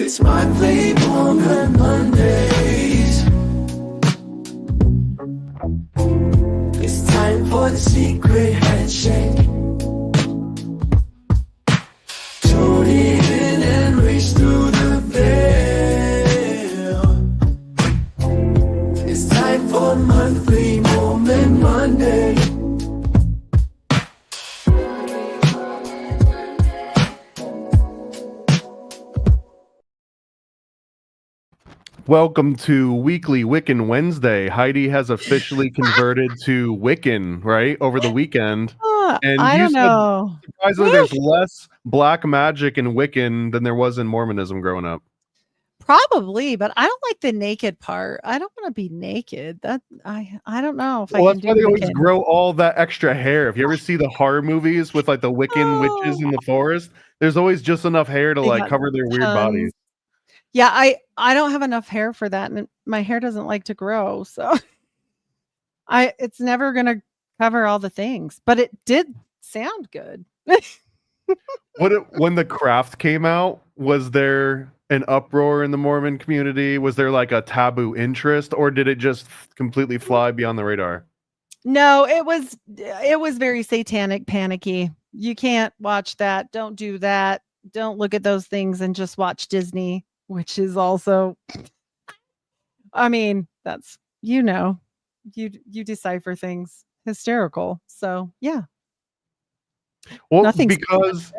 It's monthly Mormon Mondays. It's time for the secret handshake. Tune in and reach through the veil. It's time for monthly Mormon Monday. Welcome to Weekly Wiccan Wednesday. Heidi has officially converted to Wiccan, right, over the weekend. And I you don't said, know. surprisingly, there's less black magic in Wiccan than there was in Mormonism growing up. Probably, but I don't like the naked part. I don't want to be naked. That I don't know if I Well, can that's why do they always Wiccan. grow all that extra hair. If you ever see the horror movies with like the Wiccan witches in the forest, there's always just enough hair to They like got cover their weird tons. bodies. Yeah, I don't have enough hair for that, and my hair doesn't like to grow, so it's never gonna cover all the things. But it did sound good. When the craft came out, was there an uproar in the Mormon community? Was there like a taboo interest, or did it just completely fly beyond the radar? No, it was very satanic, panicky. You can't watch that. Don't do that. Don't look at those things and just watch Disney, which is also I mean, that's you decipher things hysterical. So, yeah. Well, Nothing's because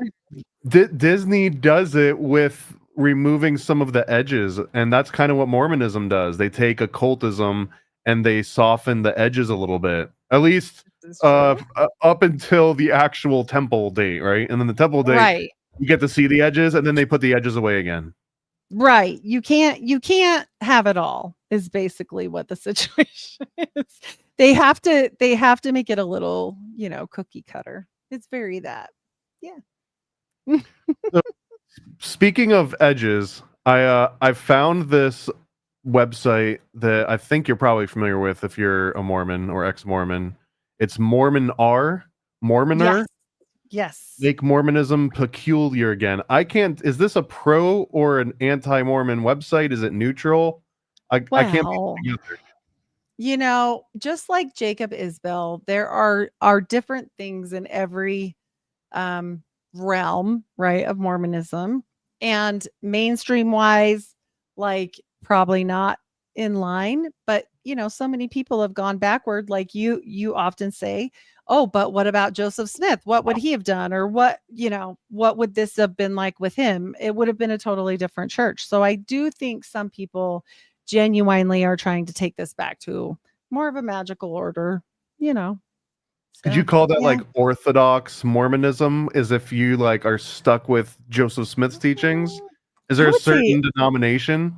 Disney does it with removing some of the edges, and that's kind of what Mormonism does. They take occultism and they soften the edges a little bit, at least up until the actual temple date, right? And then the temple date, right. you get to see the edges, and then they put the edges away again. Right. You can't have it all is basically what the situation is. They have to make it a little, cookie cutter. It's very that. Yeah. So, speaking of edges, I found this website that I think you're probably familiar with if you're a Mormon or ex-Mormon. It's Mormoner. Yes. Make Mormonism peculiar again. Is this a pro or an anti-Mormon website? Is it neutral? I can't be together. Just like Jacob Isbell, there are different things in every realm, right, of Mormonism. And mainstream wise, like probably not in line, but so many people have gone backward. Like you often say, oh, but what about Joseph Smith? What would he have done? Or what would this have been like with him? It would have been a totally different church. So I do think some people genuinely are trying to take this back to more of a magical order, Could you call that like Orthodox Mormonism? As if you like are stuck with Joseph Smith's teachings? Is there a certain denomination?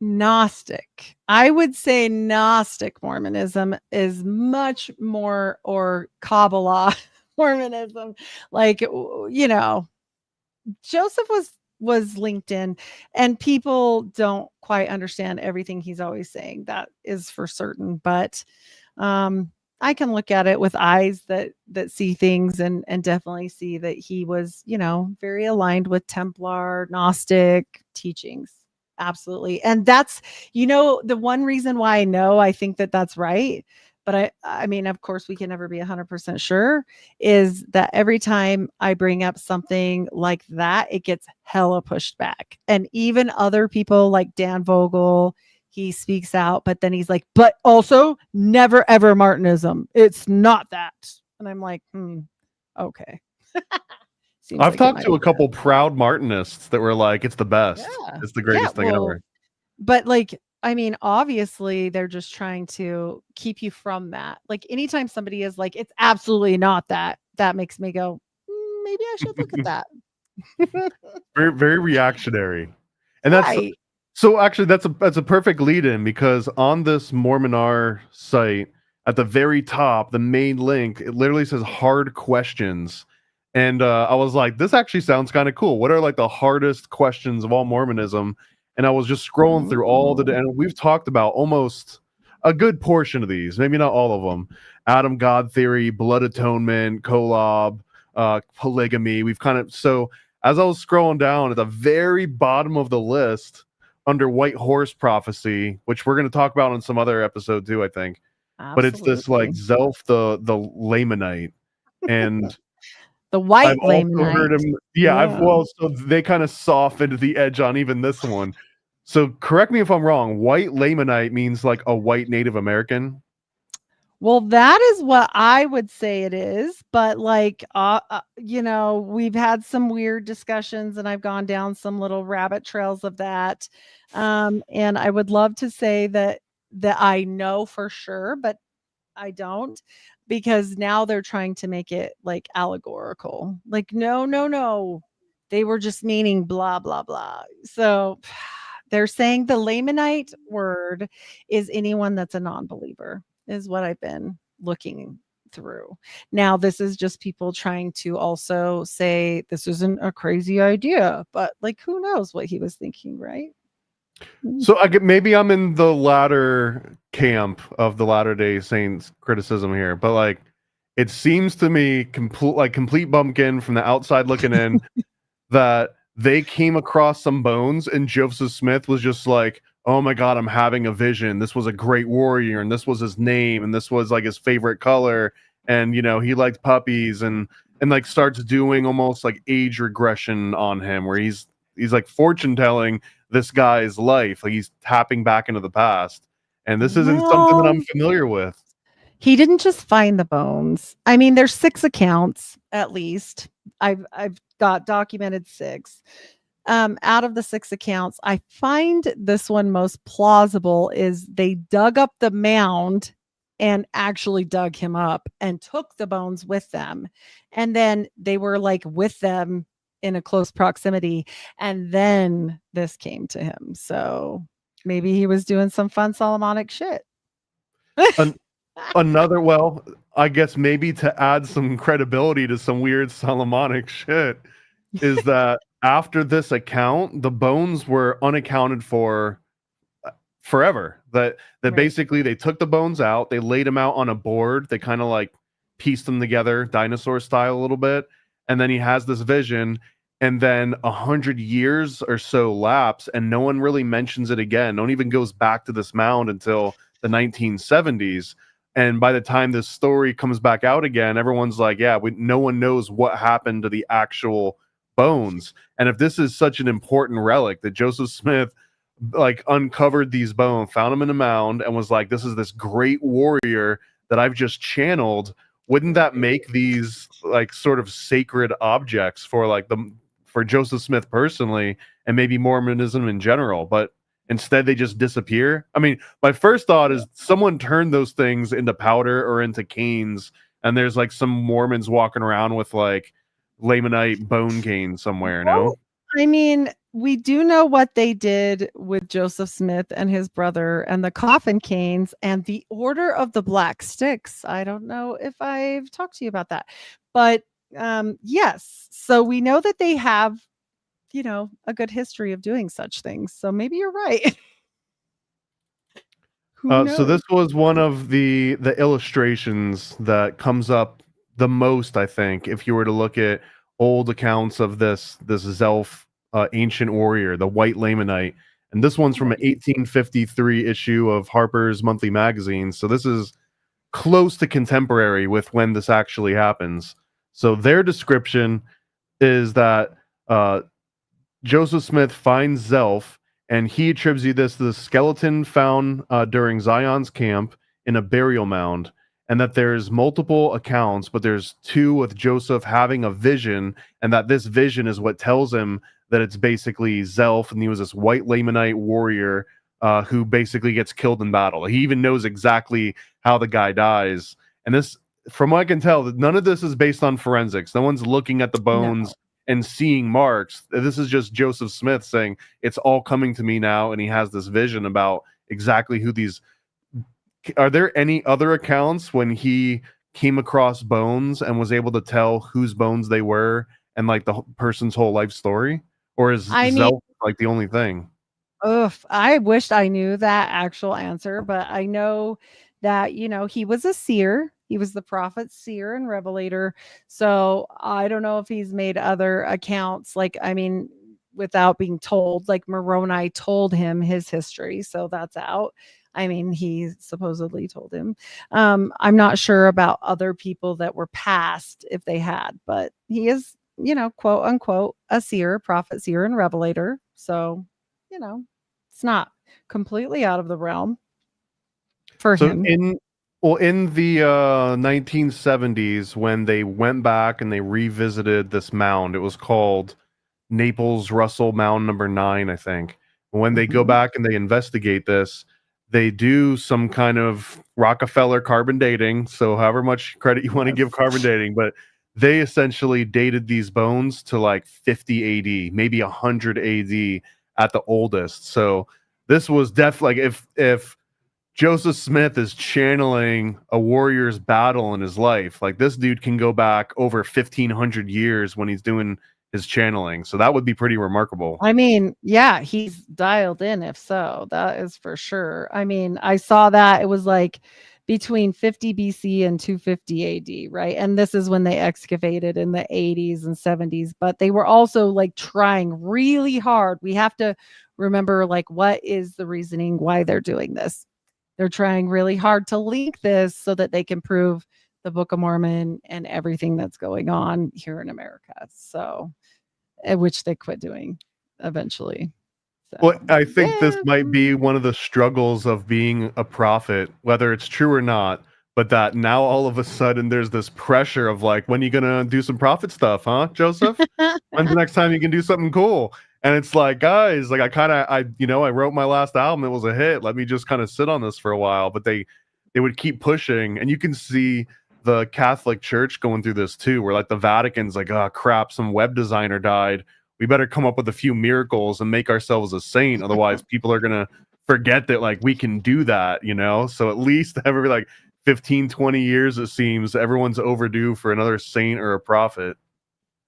Gnostic. I would say Gnostic Mormonism is much more, or Kabbalah Mormonism. Like, Joseph was linked in, and people don't quite understand everything he's always saying. That is for certain. But I can look at it with eyes that see things and definitely see that he was, very aligned with Templar Gnostic teachings. Absolutely. And that's, the one reason why I think that that's right. But I mean, of course, we can never be 100% sure, is that every time I bring up something like that, it gets hella pushed back. And even other people like Dan Vogel, he speaks out, but then he's like, but also never ever Martinism. It's not that. And I'm like, okay. I've talked to a couple proud Martinists that were like, it's the best. Yeah. It's the greatest thing ever. But like, I mean, obviously they're just trying to keep you from that. Like anytime somebody is like, it's absolutely not that, that makes me go, maybe I should look at that. Very, very reactionary. And that's right. So actually that's a perfect lead in, because on this Mormonar site at the very top, the main link, it literally says hard questions. And I was like, this actually sounds kind of cool. What are like the hardest questions of all Mormonism? And I was just scrolling through and we've talked about almost a good portion of these, maybe not all of them. Adam God theory, blood atonement, kolob, polygamy. We've kind of, so as I was scrolling down at the very bottom of the list under White Horse Prophecy, which we're going to talk about on some other episode too, I think. But it's this like Absolutely. Zelph the Lamanite, and The I've White also heard Lamanite. him. Yeah, so they kind of softened the edge on even this one. So correct me if I'm wrong. White Lamanite means like a white Native American. Well, that is what I would say it is, but like, you know, we've had some weird discussions, and I've gone down some little rabbit trails of that. And I would love to say that I know for sure, but I don't, because now they're trying to make it like allegorical. Like, no, no, no. They were just meaning blah, blah, blah. So they're saying the Lamanite word is anyone that's a non-believer, is what I've been looking through. Now, this is just people trying to also say this isn't a crazy idea, but like, who knows what he was thinking, right? So maybe I'm in the latter camp of the Latter-day Saints criticism here, but like it seems to me complete bumpkin from the outside looking in that they came across some bones and Joseph Smith was just like, "Oh my god, I'm having a vision. This was a great warrior and this was his name and this was like his favorite color, and you know, he liked puppies," and like starts doing almost like age regression on him where he's like fortune telling this guy's life. Like he's tapping back into the past. And this isn't something that I'm Well, familiar with. he didn't just find the bones. I mean, there's 6 accounts at least. I've got documented 6. Out of the 6 accounts, I find this one most plausible is they dug up the mound and actually dug him up and took the bones with them. And then they were like with them in a close proximity. And then this came to him. So maybe he was doing some fun Solomonic shit. Well, I guess maybe to add some credibility to some weird Solomonic shit is that after this account, the bones were unaccounted for forever. That Right. basically they took the bones out, they laid them out on a board, they kind of like pieced them together, dinosaur style a little bit, and then he has this vision, and then 100 years or so lapse, and no one really mentions it again. No one even goes back to this mound until the 1970s. And by the time this story comes back out again, everyone's like, yeah, no one knows what happened to the actual bones. And if this is such an important relic that Joseph Smith like uncovered these bones, found them in a mound, and was like, this is this great warrior that I've just channeled, wouldn't that make these like sort of sacred objects for like for Joseph Smith personally, and maybe Mormonism in general? But instead they just disappear. I mean, my first thought is someone turned those things into powder or into canes, and there's like some Mormons walking around with like Lamanite bone cane somewhere. No, I mean, we do know what they did with Joseph Smith and his brother and the coffin canes and the Order of the Black Sticks. I don't know if I've talked to you about that, but yes. So we know that they have, you know, a good history of doing such things. So maybe you're right. Who knows? so this was one of the illustrations that comes up the most, I think, if you were to look at old accounts of this Zelph ancient warrior, the White Lamanite, and this one's from an 1853 issue of Harper's Monthly Magazine. So this is close to contemporary with when this actually happens. So their description is that Joseph Smith finds Zelph, and he attributes this to the skeleton found during Zion's camp in a burial mound, and that there's multiple accounts, but there's 2 with Joseph having a vision, and that this vision is what tells him that it's basically Zelph, and he was this white Lamanite warrior who basically gets killed in battle. He even knows exactly how the guy dies. And this, from what I can tell, none of this is based on forensics. No one's looking at the bones and seeing marks. This is just Joseph Smith saying it's all coming to me now, and he has this vision about exactly who these. Are there any other accounts when he came across bones and was able to tell whose bones they were and like the person's whole life story? Or is Zelph like the only thing? I wished I knew that actual answer, but I know that, you know, he was a seer He was the prophet, seer, and revelator. So I don't know if he's made other accounts, like, I mean, without being told, like Moroni told him his history. So that's out. I mean, he supposedly told him. I'm not sure about other people that were past if they had, but he is, quote unquote, a seer, prophet, seer, and revelator. So, it's not completely out of the realm for So him. in the 1970s, when they went back and they revisited this mound, it was called Naples Russell Mound number 9, I think. And when they go back and they investigate this, they do some kind of Rockefeller carbon dating. So however much credit you want to give carbon dating, but they essentially dated these bones to like 50 AD, maybe 100 AD at the oldest. So this was definitely like if Joseph Smith is channeling a warrior's battle in his life, like this dude can go back over 1,500 years when he's doing his channeling. So that would be pretty remarkable. I mean, yeah, he's dialed in, if so. That is for sure. I mean, I saw that it was like between 50 BC and 250 AD, right? And this is when they excavated in the 80s and 70s, but they were also like trying really hard. We have to remember, like, what is the reasoning why they're doing this? They're trying really hard to link this so that they can prove the Book of Mormon and everything that's going on here in America. So, which they quit doing eventually. So, Well, I think this might be one of the struggles of being a prophet, whether it's true or not, but that now all of a sudden there's this pressure of like, when are you gonna do some prophet stuff, huh, Joseph? When's the next time you can do something cool? And it's like, guys, like I wrote my last album, it was a hit. Let me just kind of sit on this for a while. But they would keep pushing, and you can see the Catholic Church going through this too, where like the Vatican's like, oh crap, some web designer died. We better come up with a few miracles and make ourselves a saint. Otherwise, people are gonna forget that like we can do that, So at least every like 15, 20 years, it seems, everyone's overdue for another saint or a prophet.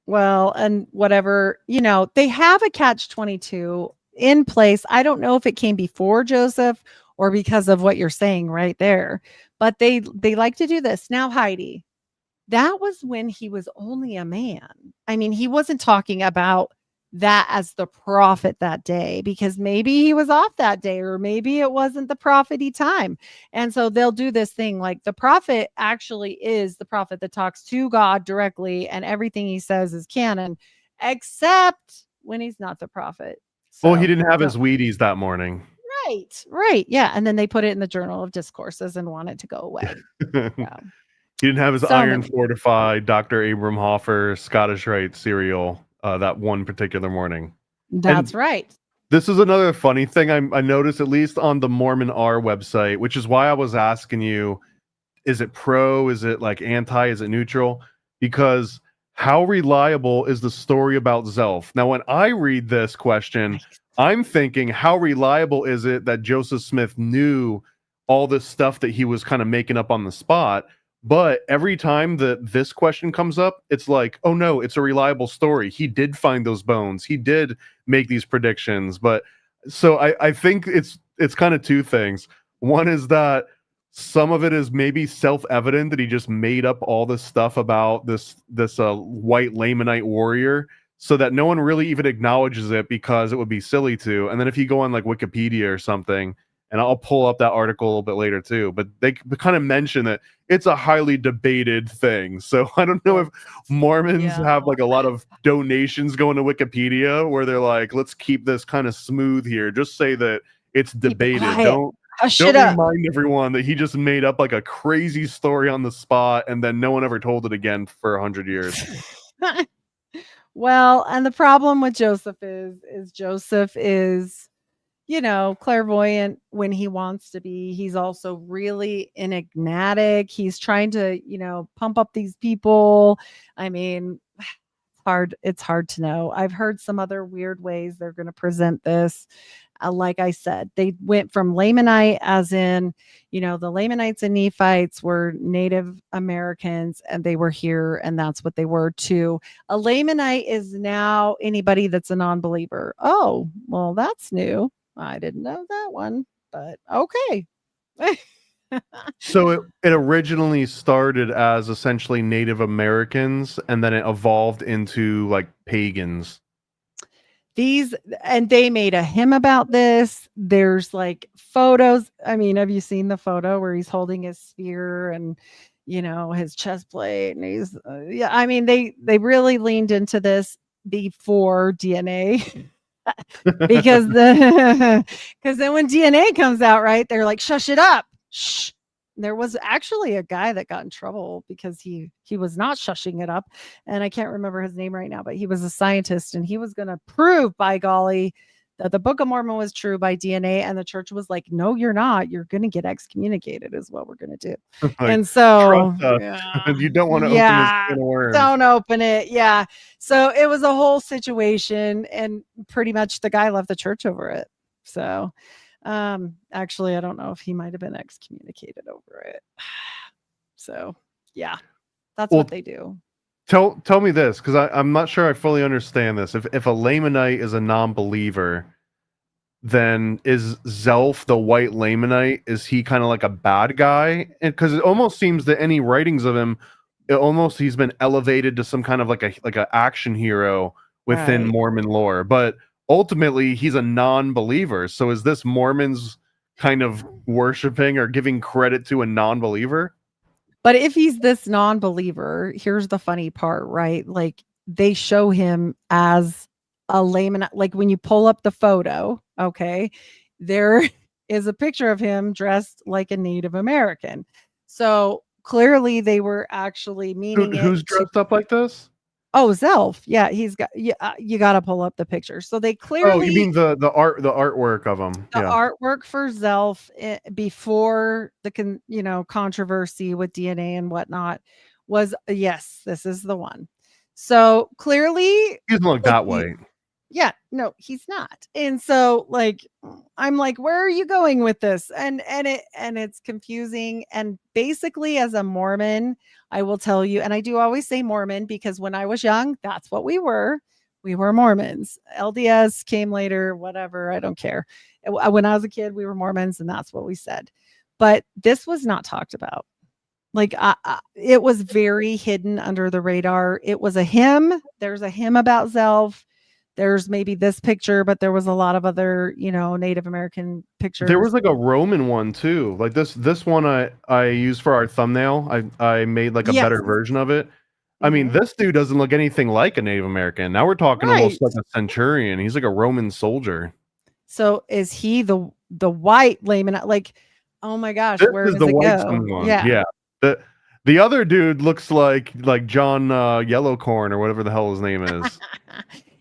Well, and whatever, they have a catch-22 in place. I don't know if it came before Joseph or because of what you're saying right there, but they like to do this. Now, Heidi, that was when he was only a man. I mean, he wasn't talking about that as the prophet that day, because maybe he was off that day, or maybe it wasn't the prophet-y time. And so they'll do this thing like the prophet actually is the prophet that talks to God directly, and everything he says is canon, except when he's not the prophet. Well, he So, didn't have his Wheaties that morning. right. Yeah. And then they put it in the Journal of Discourses and want it to go away. Yeah. He didn't have his So iron many. fortified Dr. Abram Hoffer Scottish Rite cereal that one particular morning. That's And right. this is another funny thing I noticed, at least on the Mormon R website, which is why I was asking you, is it pro? Is it like anti? Is it neutral? Because how reliable is the story about Zelph? Now, when I read this question, I'm thinking, how reliable is it that Joseph Smith knew all this stuff that he was kind of making up on the spot? But every time that this question comes up, it's like, oh no, it's a reliable story. He did find those bones. He did make these predictions. But so I think it's kind of two things. One is that some of it is maybe self-evident that he just made up all this stuff about this white Lamanite warrior, so that no one really even acknowledges it because it would be silly to. And then if you go on like Wikipedia or something, and I'll pull up that article a little bit later too, but they kind of mention that it's a highly debated thing. So I don't know if Mormons have like a lot of donations going to Wikipedia where they're like, let's keep this kind of smooth here. Just say that it's debated. Don't remind everyone that he just made up like a crazy story on the spot and then no one ever told it again for 100 years. Well, and the problem with Joseph is Joseph is, clairvoyant when he wants to be. He's also really enigmatic. He's trying to, pump up these people. I mean, it's hard to know. I've heard some other weird ways they're going to present this. Like I said, they went from Lamanite, as in, the Lamanites and Nephites were Native Americans and they were here, and that's what they were too. A Lamanite is now anybody that's a non-believer. Oh, well, that's new. I didn't know that one, but okay. So it originally started as essentially Native Americans, and then it evolved into like pagans. And they made a hymn about this. There's like photos. I mean, have you seen the photo where he's holding his spear and his chest plate, and he's yeah, I mean, they really leaned into this before DNA. Because because then when DNA comes out, right, they're like, shush it up. Shh. There was actually a guy that got in trouble because he was not shushing it up, and I can't remember his name right now, but he was a scientist, and he was going to prove, by golly, that the Book of Mormon was true by DNA, and the church was like, no, you're not. You're going to get excommunicated is what we're going to do. Like, and so you don't want to open this can of worms. Don't open it. Yeah. So it was a whole situation, and pretty much the guy left the church over it. So actually, I don't know if he might have been excommunicated over it. So yeah, that's what they do. Tell me this, because I'm not sure I fully understand this. If a Lamanite is a non-believer, then is Zelph the White Lamanite, is he kind of like a bad guy? Because it almost seems that any writings of him, he's been elevated to some kind of like a action hero within Mormon lore. But ultimately, he's a non-believer. So is this Mormons kind of worshiping or giving credit to a non-believer? But if he's this non-believer, here's the funny part, right? Like, they show him as a Lamanite. Like, when you pull up the photo, okay, there is a picture of him dressed like a Native American. So clearly they were actually meaning who's dressed up like this? Oh, Zelph. Yeah, he's got. Yeah, you got to pull up the picture. So they clearly. Oh, you mean the artwork of him? The artwork for Zelph before the controversy with DNA and whatnot was yes, this is the one. So clearly, he doesn't look that white. Yeah, no, he's not. And so, like, I'm like, where are you going with this? And it's confusing. And basically, as a Mormon, I will tell you, and I do always say Mormon because when I was young, that's what we were. We were Mormons. LDS came later, whatever. I don't care. When I was a kid, we were Mormons, and that's what we said. But this was not talked about. Like, it was very hidden under the radar. It was a hymn. There's a hymn about Zelph. There's maybe this picture, but there was a lot of other, Native American pictures. There was like a Roman one too. Like this one I used for our thumbnail. I made like a better version of it. I mean, this dude doesn't look anything like a Native American. Now we're talking almost like a centurion. He's like a Roman soldier. So is he the white Lamanite? Like, oh my gosh, where does it go? Yeah. The other dude looks like John Yellowcorn or whatever the hell his name is.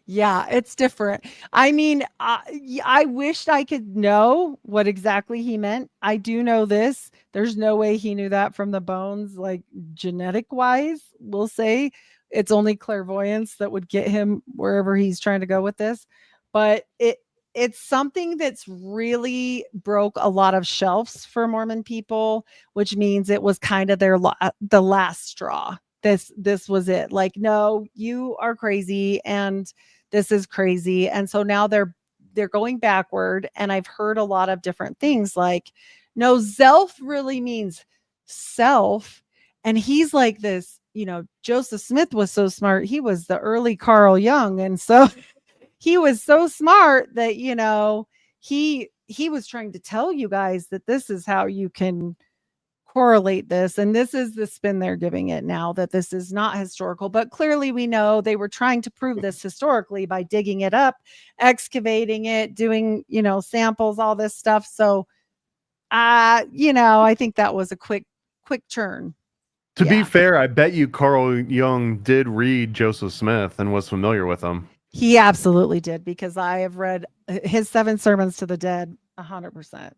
Yeah, it's different. I mean, I wished I could know what exactly he meant. I do know this. There's no way he knew that from the bones, like genetic wise, we'll say. It's only clairvoyance that would get him wherever he's trying to go with this. But it's something that's really broke a lot of shelves for Mormon people, which means it was kind of the last straw. This was it. Like, no, you are crazy, and this is crazy. And so now they're going backward. And I've heard a lot of different things like, no, Zelph really means self. And he's like this, Joseph Smith was so smart. He was the early Carl Jung. And so he was so smart that, he was trying to tell you guys that this is how you can correlate this, and this is the spin they're giving it now, that this is not historical. But clearly we know they were trying to prove this historically by digging it up, excavating it, doing samples, all this stuff. So I think that was a quick turn. To be fair, I bet you Carl Jung did read Joseph Smith and was familiar with him. He absolutely did, because I have read his 7 Sermons to the Dead 100%.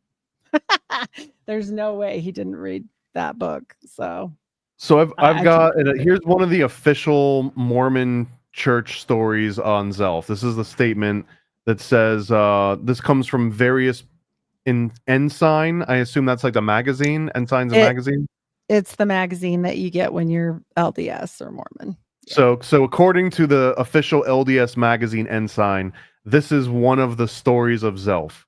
There's no way he didn't read that book. So I've got here's one of the official Mormon church stories on Zelph. This is the statement that says this comes from various Ensign. I assume that's like the magazine. Ensign's a magazine. It's the magazine that you get when you're LDS or Mormon. Yeah. So according to the official LDS magazine Ensign, this is one of the stories of Zelph.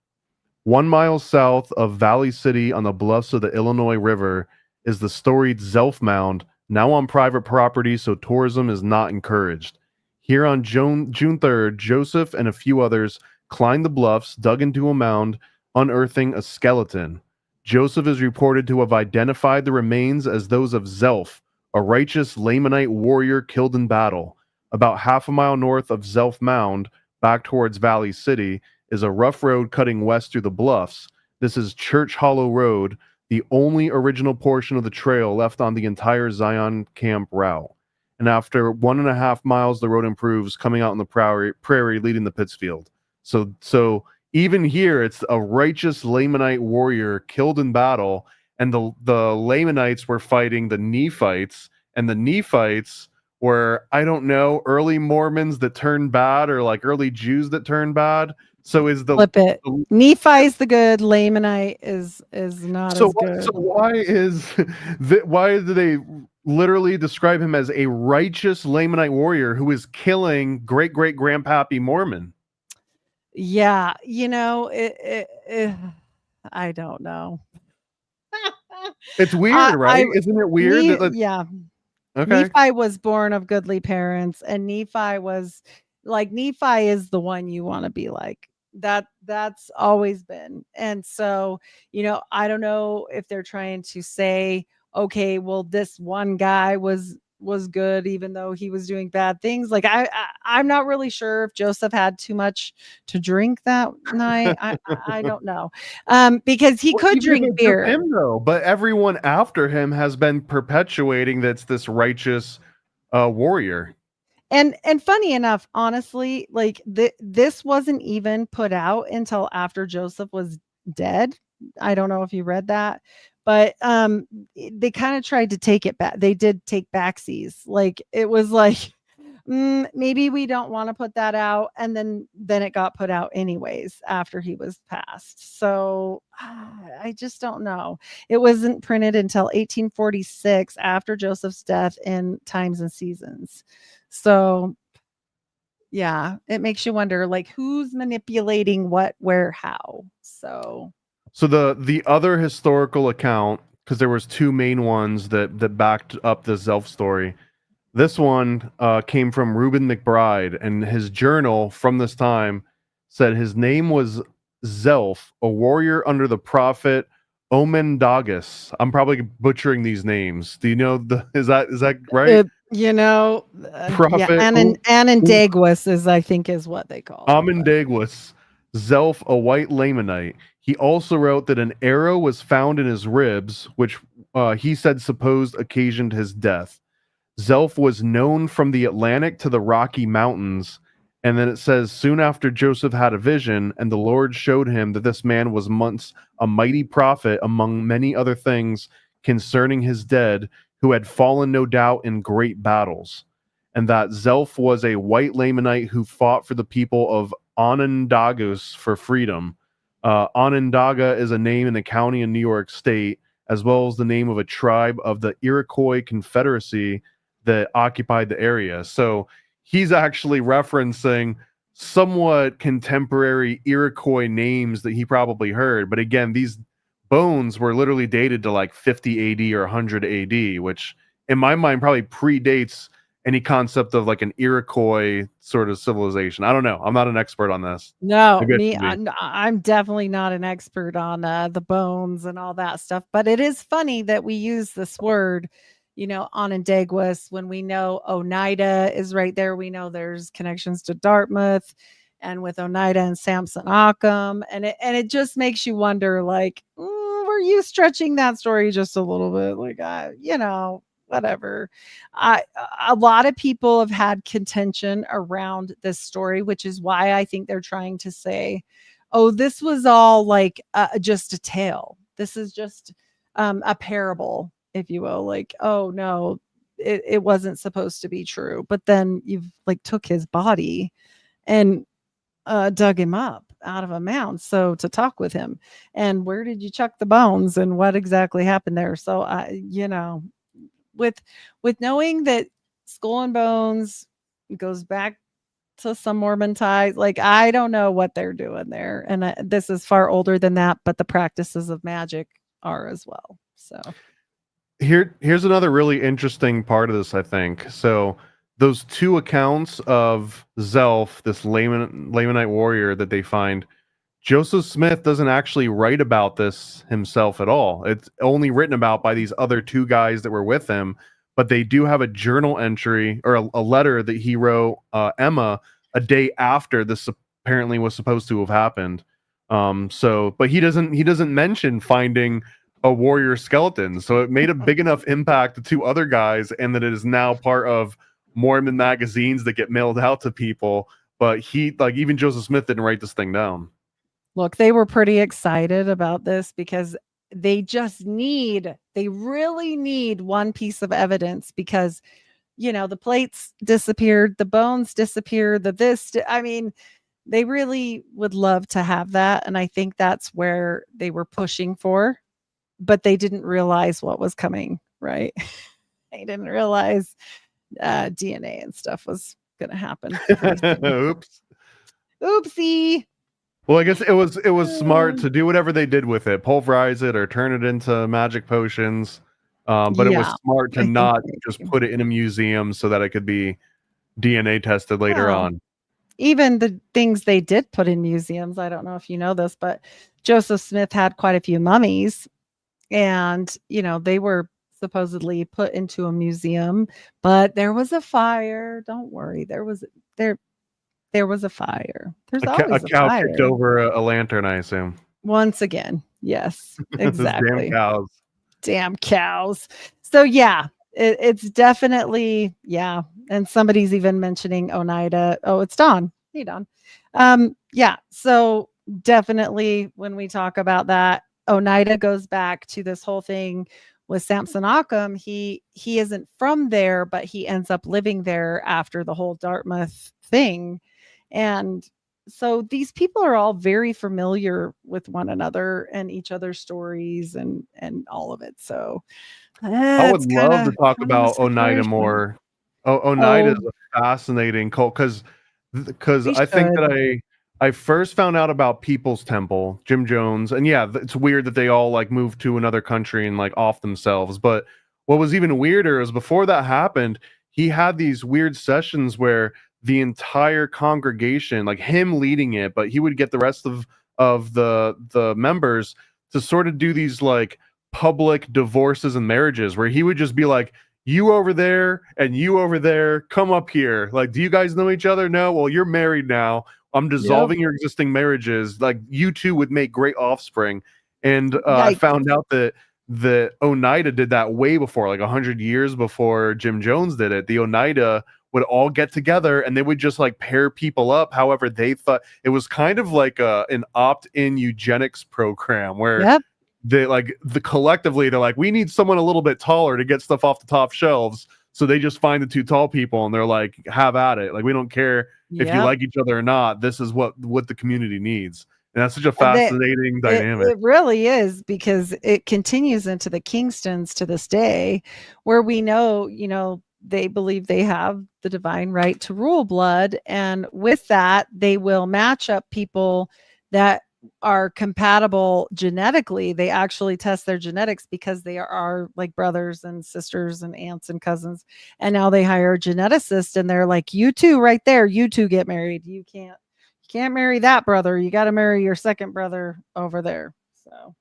1 mile south of Valley City on the bluffs of the Illinois River is the storied Zelph Mound, now on private property, so tourism is not encouraged. Here on June 3rd, Joseph and a few others climbed the bluffs, dug into a mound, unearthing a skeleton. Joseph is reported to have identified the remains as those of Zelph, a righteous Lamanite warrior killed in battle. About half a mile north of Zelph Mound, back towards Valley City, is a rough road cutting west through the bluffs. This is Church Hollow Road, the only original portion of the trail left on the entire Zion Camp route. And after 1.5 miles, the road improves, coming out in the prairie leading the Pittsfield. So even here, it's a righteous Lamanite warrior killed in battle, and the Lamanites were fighting the Nephites, and the Nephites were, I don't know, early Mormons that turned bad, or like early Jews that turned bad. So is the flip it? Nephi's the good, Lamanite is not as good. So why is why do they literally describe him as a righteous Lamanite warrior who is killing great grandpappy Mormon? Yeah, I don't know. It's weird, right? Isn't it weird? Yeah. Okay. Nephi was born of goodly parents, and Nephi was like, Nephi is the one you want to be like. That's always been. And so, I don't know if they're trying to say, okay, well, this one guy was good even though he was doing bad things. Like I'm not really sure if Joseph had too much to drink that night. I don't know. Because he could drink beer. Him though, but everyone after him has been perpetuating that's this righteous warrior. And funny enough, honestly, like this wasn't even put out until after Joseph was dead. I don't know if you read that, but they kind of tried to take it back. They did take backsies. Like it was like, maybe we don't want to put that out, and then it got put out anyways after he was passed. So I just don't know. It wasn't printed until 1846 after Joseph's death in Times and Seasons. So yeah, it makes you wonder, like, who's manipulating what, where, how. So the other historical account, because there was two main ones that backed up the Zelph story. This one came from Reuben McBride, and his journal from this time said his name was Zelph, a warrior under the prophet Omendagus. I'm probably butchering these names. Do you know is that right? Prophet Anandagus is what they call it. Amendagus, Zelph, a white Lamanite. He also wrote that an arrow was found in his ribs, which he said supposed occasioned his death. Zelph was known from the Atlantic to the Rocky Mountains. And then it says, soon after Joseph had a vision, and the Lord showed him that this man was once a mighty prophet among many other things concerning his dead, who had fallen no doubt in great battles. And that Zelph was a white Lamanite who fought for the people of Onondagas for freedom. Onondaga is a name in a county in New York State, as well as the name of a tribe of the Iroquois Confederacy that occupied the area. So he's actually referencing somewhat contemporary Iroquois names that he probably heard. But again, these bones were literally dated to like 50 AD or 100 AD, which in my mind probably predates any concept of like an Iroquois sort of civilization. I don't know. I'm not an expert on this. No, I'm definitely not an expert on the bones and all that stuff. But it is funny that we use this word, Onondagas, when we know Oneida is right there. We know there's connections to Dartmouth, and with Oneida and Samson Occam, and it just makes you wonder, like, were you stretching that story just a little bit? Like, whatever. A lot of people have had contention around this story, which is why I think they're trying to say, oh, this was all like just a tale. This is just a parable, if you will. Like, oh no, it wasn't supposed to be true. But then you've like took his body and dug him up out of a mound, so to talk with him, and where did you chuck the bones, and what exactly happened there? So with knowing that Skull and Bones goes back to some Mormon ties. Like, I don't know what they're doing there. And this is far older than that, but the practices of magic are as well. So Here's another really interesting part of this, I think. So those two accounts of Zelph, this Lamanite warrior that they find, Joseph Smith doesn't actually write about this himself at all. It's only written about by these other two guys that were with him, but they do have a journal entry or a letter that he wrote Emma a day after this apparently was supposed to have happened. But he doesn't mention finding a warrior skeleton. So it made a big enough impact to two other guys, and that it is now part of Mormon magazines that get mailed out to people. But even Joseph Smith didn't write this thing down. look, they were pretty excited about this because they really need one piece of evidence, because, the plates disappeared, the bones disappeared, they really would love to have that. And I think that's where they were pushing for, but they didn't realize what was coming, right? They didn't realize DNA and stuff was going to happen. Oops. Oopsie. Well, I guess it was smart to do whatever they did with it, pulverize it or turn it into magic potions. But it was smart to not just put it in a museum so that it could be DNA tested later on. Even the things they did put in museums, I don't know if you know this, but Joseph Smith had quite a few mummies, and they were supposedly put into a museum, but there was a fire. Don't worry, there was a fire. There's always a cow fire. kicked over a lantern, I assume. Once again, yes, exactly. Damn cows. So yeah, it's definitely, yeah. And somebody's even mentioning Oneida. Oh, it's Dawn. Hey, Dawn. Yeah. So definitely when we talk about that, Oneida goes back to this whole thing with Samson Occam. He isn't from there, but he ends up living there after the whole Dartmouth thing. And so these people are all very familiar with one another and each other's stories and all of it. So I would love to talk about Oneida more. Oneida is a fascinating cult because I think that I first found out about People's Temple, Jim Jones, and yeah, it's weird that they all like moved to another country and like off themselves. But what was even weirder is before that happened, he had these weird sessions where the entire congregation, like him leading it, but he would get the rest of the members to sort of do these like public divorces and marriages where he would just be like, you over there and you over there, come up here. Like, do you guys know each other? No? Well, you're married now. I'm dissolving your existing marriages. Like, you two would make great offspring. And I found out that Oneida did that way before, like 100 years before Jim Jones did it. The Oneida would all get together and they would just like pair people up however they thought. It was kind of like an opt-in eugenics program where they collectively they're like, we need someone a little bit taller to get stuff off the top shelves. So they just find the two tall people and they're like, have at it. Like, we don't care if you like each other or not. This is what the community needs. And that's such a fascinating dynamic. It really is, because it continues into the Kingstons to this day, where we know, they believe they have the divine right to rule blood. And with that, they will match up people that are compatible genetically. They actually test their genetics because they are like brothers and sisters and aunts and cousins. And now they hire a geneticist and they're like, you two right there, you two get married. You can't marry that brother. You got to marry your second brother over there. So,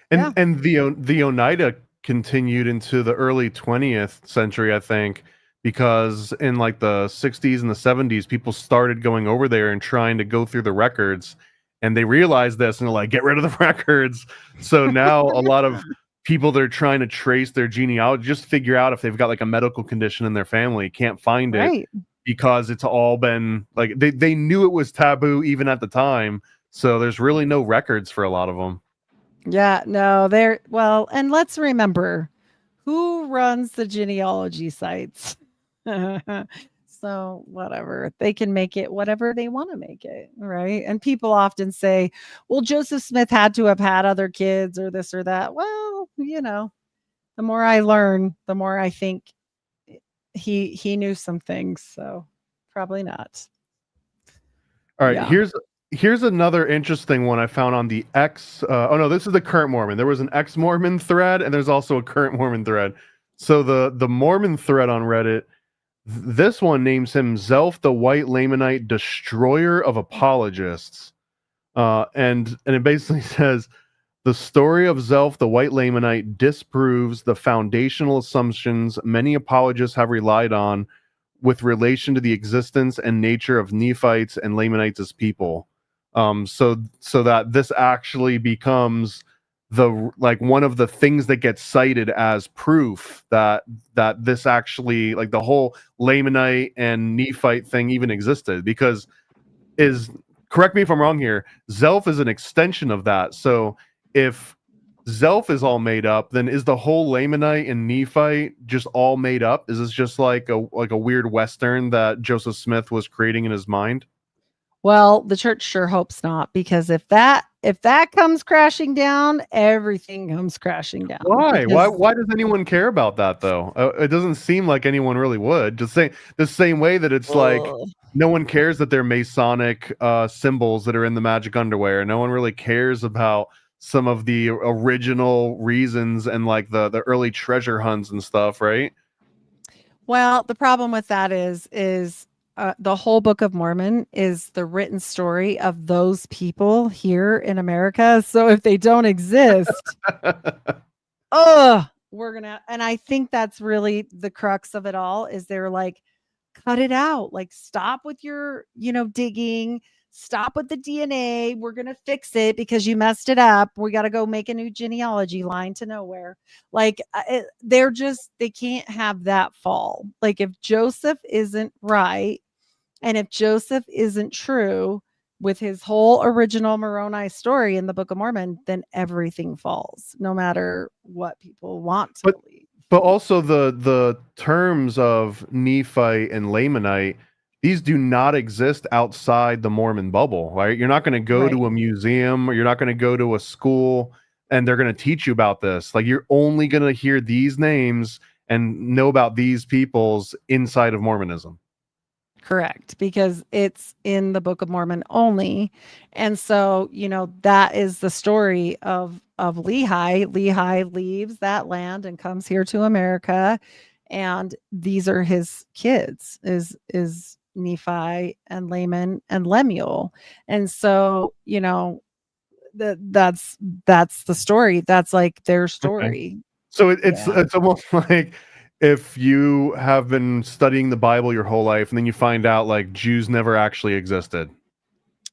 and the Oneida continued into the early 20th century, I think, because in like the 60s and the 70s, people started going over there and trying to go through the records, and they realized this and they're like, get rid of the records. So now a lot of people that are trying to trace their genealogy, just figure out if they've got like a medical condition in their family, can't find it because it's all been like they knew it was taboo even at the time. So there's really no records for a lot of them. Yeah, no, and let's remember who runs the genealogy sites. So whatever, they can make it whatever they want to make it, right? And people often say, well, Joseph Smith had to have had other kids or this or that. Well, the more I learn, the more I think he knew some things. So probably not. All right, Yeah. here's another interesting one I found on the X. Oh no, this is the current Mormon. There was an ex-Mormon thread, and there's also a current Mormon thread. So the Mormon thread on Reddit, this one names him Zelph the White Lamanite, destroyer of apologists, and it basically says the story of Zelph the White Lamanite disproves the foundational assumptions many apologists have relied on with relation to the existence and nature of Nephites and Lamanites as people. So that this actually becomes the like one of the things that gets cited as proof that this actually like the whole Lamanite and Nephite thing even existed, because is correct me if I'm wrong here, Zelph is an extension of that. So if Zelph is all made up, then is the whole Lamanite and Nephite just all made up? Is this just like a weird Western that Joseph Smith was creating in his mind? Well, the church sure hopes not, because if that comes crashing down, everything comes crashing down. Why? Because Why does anyone care about that though? It doesn't seem like anyone really would. Just say the same way that it's like ugh. no one cares that they're Masonic symbols that are in the magic underwear. No one really cares about some of the original reasons and like the early treasure hunts and stuff, right? Well, the problem with that is the whole Book of Mormon is the written story of those people here in America. So if they don't exist, we're gonna. And I think that's really the crux of it all. Is they're like, cut it out. Like, stop with your, digging. Stop with the DNA. We're going to fix it because you messed it up. We got to go make a new genealogy line to nowhere. Like, they can't have that fall. Like, if Joseph isn't right and if Joseph isn't true with his whole original Moroni story in the Book of Mormon, then everything falls, no matter what people want to But believe. but also the terms of Nephite and Lamanite, these do not exist outside the Mormon bubble, right? You're not going to go Right. to a museum or you're not going to go to a school and they're going to teach you about this. Like you're only going to hear these names and know about these peoples inside of Mormonism. Correct, because it's in the Book of Mormon only. And so, that is the story of Lehi. Lehi leaves that land and comes here to America, and these are his kids is Nephi and Laman and Lemuel. And so, that's the story. That's like their Okay. story. So Yeah. it's almost like if you have been studying the Bible your whole life and then you find out like Jews never actually existed.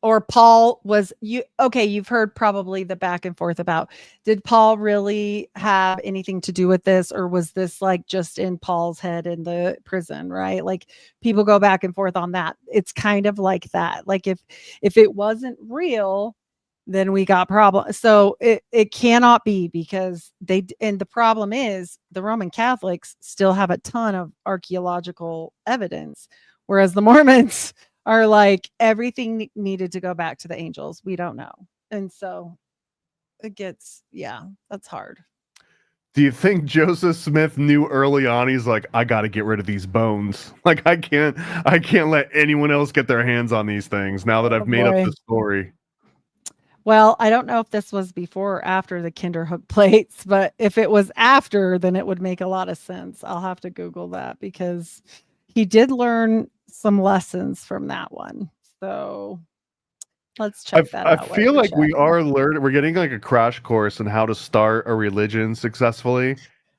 Or Paul was you've heard probably the back and forth about, did Paul really have anything to do with this, or was this like just in Paul's head in the prison, right? Like, people go back and forth on that. It's kind of like that. Like, if it wasn't real, then we got problems. So it cannot be, because and the problem is the Roman Catholics still have a ton of archaeological evidence, whereas the Mormons are like, everything needed to go back to the angels. We don't know. And so it gets, that's hard. Do you think Joseph Smith knew early on, he's like, I got to get rid of these bones. Like I can't let anyone else get their hands on these things now that Oh I've made up boy. this story. Well, I don't know if this was before or after the Kinderhook plates, but if it was after, then it would make a lot of sense. I'll have to Google that, because he did learn some lessons from that one. So let's check that I out while feel we're like we chatting. are learning, we're getting like a crash course on how to start a religion successfully.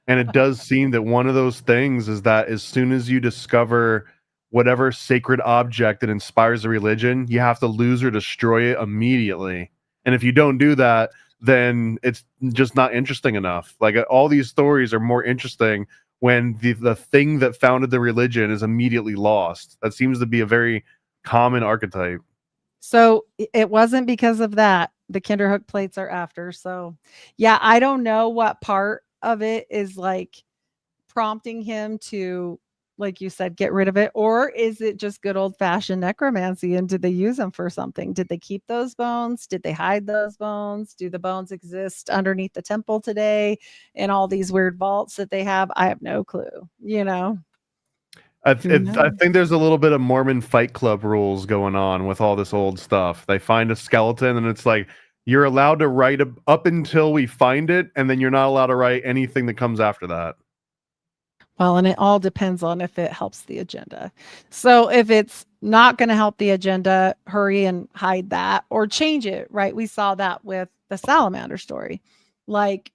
And it does seem that one of those things is that as soon as you discover whatever sacred object that inspires a religion, you have to lose or destroy it immediately. And if you don't do that, then it's just not interesting enough. Like all these stories are more interesting when the thing that founded the religion is immediately lost. That seems to be a very common archetype. So it wasn't because of that. The Kinderhook plates are after. So yeah, I don't know what part of it is like prompting him to, like you said, get rid of it, or is it just good old fashioned necromancy? And did they use them for something? Did they keep those bones? Did they hide those bones? Do the bones exist underneath the temple today in all these weird vaults that they have? I have no clue, I Who knows? think there's a little bit of Mormon Fight Club rules going on with all this old stuff. They find a skeleton, and it's like you're allowed to write up until we find it, and then you're not allowed to write anything that comes after that. Well, and it all depends on if it helps the agenda. So if it's not going to help the agenda, hurry and hide that or change it, right? We saw that with the salamander story. Like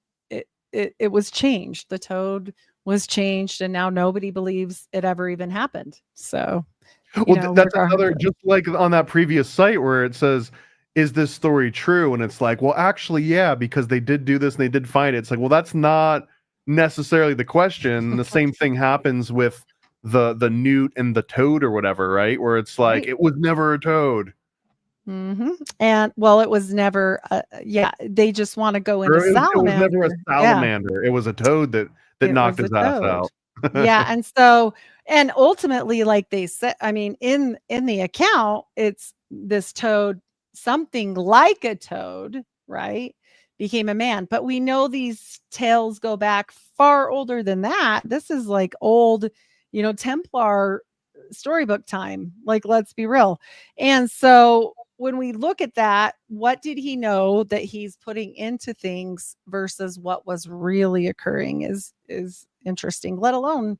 it was changed. The toad was changed, and now nobody believes it ever even happened. So, Well, that's another, regardless. just like on that previous site where it says, "Is this story true?" And it's like, well, actually, yeah, because they did do this and they did find it. It's like, well, that's not necessarily the question. The same thing happens with the newt and the toad or whatever, right? Where it's like Right. it was never a toad. And well, it was never, yeah, they just want to go into Or it was never a salamander. Yeah. salamander. It was a toad that It knocked was a his ass toad. out. Yeah, and so and ultimately, like they said, I mean, in the account, it's this toad, something like a toad, right, became a man. But we know these tales go back far older than that. This is like old, Templar storybook time. Like, let's be real. And so when we look at that, what did he know that he's putting into things versus what was really occurring is interesting, let alone,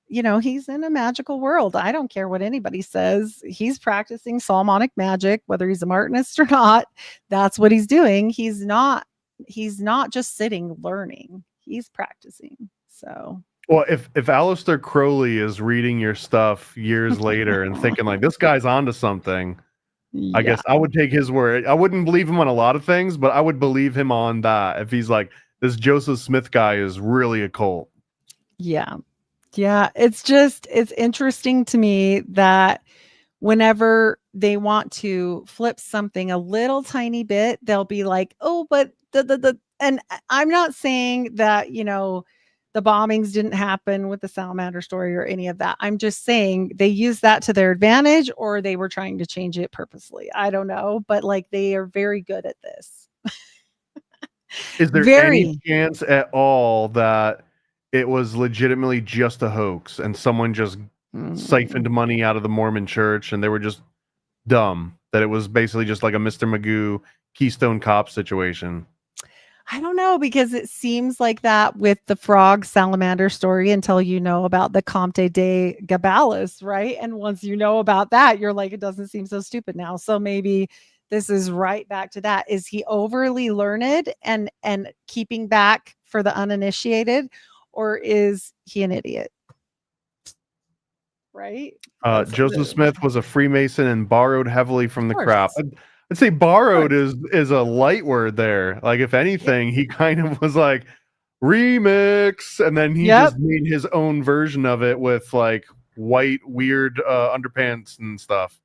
he's in a magical world. I don't care what anybody says. He's practicing Solomonic magic, whether he's a Martinist or not. That's what he's doing. He's not just sitting learning. He's practicing. So Well, if Aleister Crowley is reading your stuff years later and thinking like this guy's onto something, I yeah. guess I would take his word. I wouldn't believe him on a lot of things, but I would believe him on that if he's like, this Joseph Smith guy is really a cult. Yeah. Yeah. It's interesting to me that whenever they want to flip something a little tiny bit, they'll be like, oh, but and I'm not saying that, the bombings didn't happen with the salamander story or any of that. I'm just saying they use that to their advantage, or they were trying to change it purposely. I don't know, but like they are very good at this. Is there any Very. chance at all that it was legitimately just a hoax and someone just siphoned Mm. money out of the Mormon church and they were just dumb? That it was basically just like a Mr. Magoo Keystone Cop situation? I don't know, because it seems like that with the frog salamander story until you know about the Comte de Gabalis, right? And once you know about that, you're like, it doesn't seem so stupid now. So maybe this is right back to that. Is he overly learned and keeping back for the uninitiated, or is he an idiot? Right? Joseph Smith was a Freemason and borrowed heavily from the crowd. Course. I'd say borrowed Course. is a light word there. Like if anything, he kind of was like remix, and then he Yep. just made his own version of it with like white weird underpants and stuff.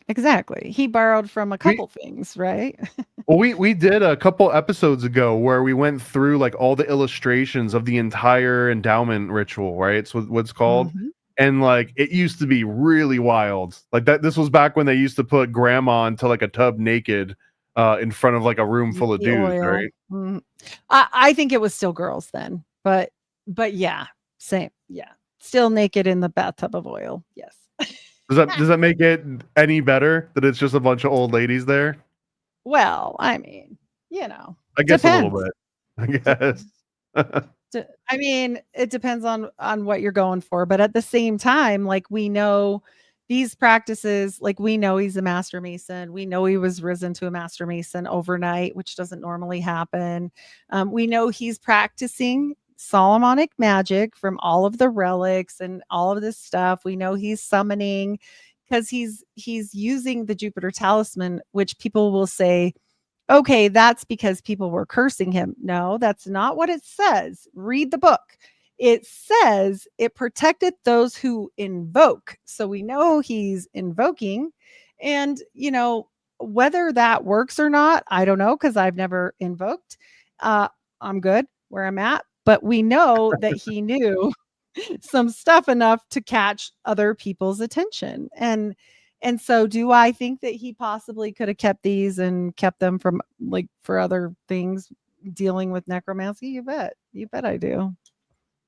Exactly. He borrowed from a We couple things, right? well, we did a couple episodes ago where we went through like all the illustrations of the entire endowment ritual, right? It's what's called. Mhm. And like it used to be really wild. Like that this was back when they used to put grandma into like a tub naked in front of like a room full of The dudes, oil. right? I think it was still girls then, but yeah, same. Yeah. Still naked in the bathtub of oil. Yes. Does that make it any better that it's just a bunch of old ladies there? Well, I mean, I guess a little depends. bit. I guess. I mean, it depends on what you're going for, but at the same time, like we know these practices, like we know he's a master mason. We know he was risen to a master mason overnight, which doesn't normally happen. We know he's practicing Solomonic magic from all of the relics and all of this stuff. We know he's summoning because he's using the Jupiter talisman, which people will say, okay, that's because people were cursing him. No, that's not what it says. Read the book. It says it protected those who invoke. So we know he's invoking. And, whether that works or not, I don't know, because I've never invoked. I'm good where I'm at. But we know that he knew some stuff enough to catch other people's attention. And so do I think that he possibly could have kept these and kept them from like for other things dealing with necromancy? You bet. You bet I do.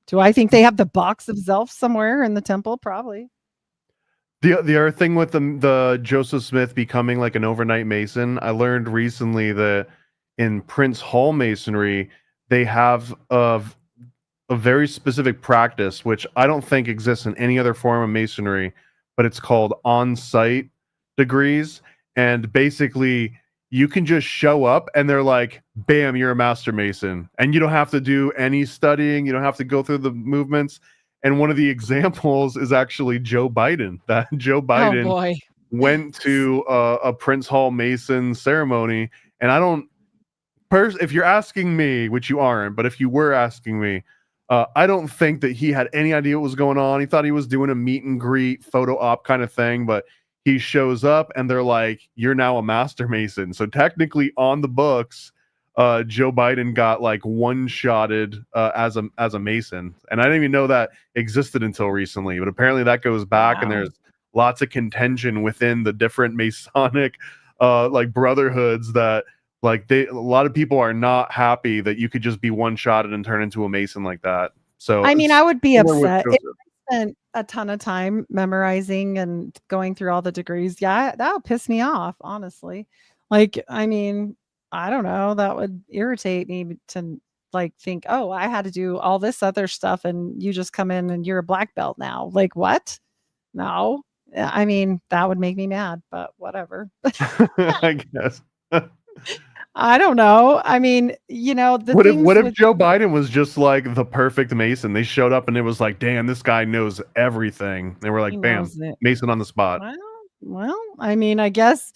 Do I think they have the box of Zelph somewhere in the temple? Probably. The other thing with the Joseph Smith becoming like an overnight Mason, I learned recently that in Prince Hall Masonry, they have a very specific practice, which I don't think exists in any other form of Masonry, but it's called on-site degrees. And basically, you can just show up and they're like, bam, you're a Master Mason. And you don't have to do any studying. You don't have to go through the movements. And one of the examples is actually Joe Biden. That Joe Oh Biden boy. went to a Prince Hall Mason ceremony. And I don't, if you're asking me, which you aren't, but if you were asking me, I don't think that he had any idea what was going on. He thought he was doing a meet and greet photo op kind of thing, but he shows up and they're like, you're now a Master Mason. So technically on the books, Joe Biden got like one-shotted as a Mason. And I didn't even know that existed until recently, but apparently that goes back. Wow. And there's lots of contention within the different Masonic like brotherhoods that like a lot of people are not happy that you could just be one-shotted and turn into a Mason like that. So I mean, I would be upset if I spent a ton of time memorizing and going through all the degrees. Yeah, that would piss me off, honestly. Like, I mean, I don't know, that would irritate me to like think, oh, I had to do all this other stuff and you just come in and you're a black belt now. Like, what? No. I mean, that would make me mad, but whatever. I guess. I don't know. I mean, you know, what if Joe Biden was just like the perfect Mason? They showed up and it was like, damn, this guy knows everything. They were like, bam, Mason on the spot. Well, I mean, I guess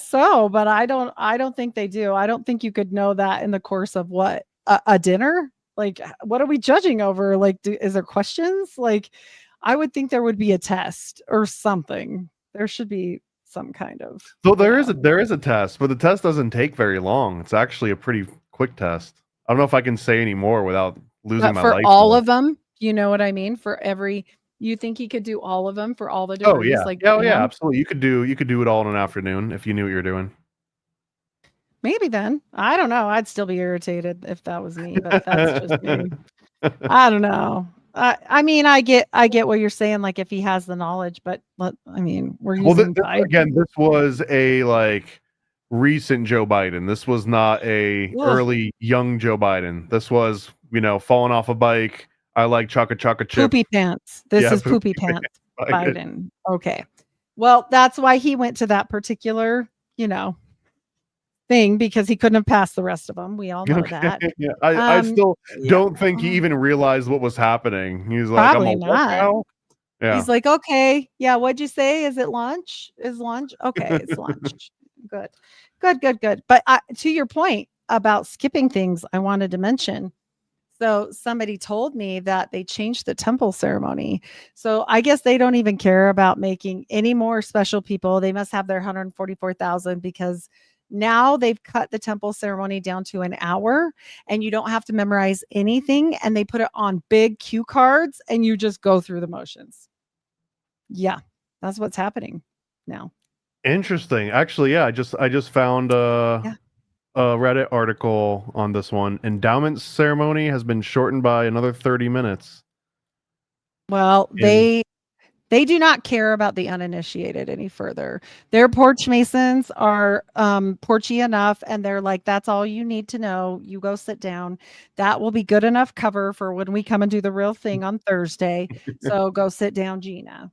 so, but I don't think they do. I don't think you could know that in the course of what a dinner. Like, what are we judging over? Like, is there questions? Like, I would think there would be a test or something. There should be some kind of. So there is a test, but the test doesn't take very long. It's actually a pretty quick test. I don't know if I can say any more without losing my life. For all of them, you know what I mean? For every, you think he could do all of them for all the degrees? Oh yeah, like yeah, absolutely. You could do it all in an afternoon if you knew what you're doing. Maybe then. I don't know. I'd still be irritated if that was me, but that's just me. I don't know. I mean, I get what you're saying. Like, if he has the knowledge, but I mean, we're using again. This was a like recent Joe Biden. This was not a early young Joe Biden. This was falling off a bike. I like chocolate chip. Poopy pants. This is poopy pants Biden. Okay. Well, that's why he went to that particular thing, because he couldn't have passed the rest of them. We all know that. Yeah, I still don't think he even realized what was happening. He's like, probably not. Yeah. He's like, okay, yeah. What'd you say? Is it lunch? Is lunch? Okay, it's lunch. Good. But to your point about skipping things, I wanted to mention. So somebody told me that they changed the temple ceremony. So I guess they don't even care about making any more special people. They must have their 144,000 because now they've cut the temple ceremony down to an hour and you don't have to memorize anything. And they put it on big cue cards and you just go through the motions. Yeah, that's what's happening now. Interesting. Actually, yeah, I just found a Reddit article on this one. Endowment ceremony has been shortened by another 30 minutes. Well, they do not care about the uninitiated any further. Their porch masons are porchy enough, and they're like, that's all you need to know. You go sit down. That will be good enough cover for when we come and do the real thing on Thursday. So go sit down, Gina.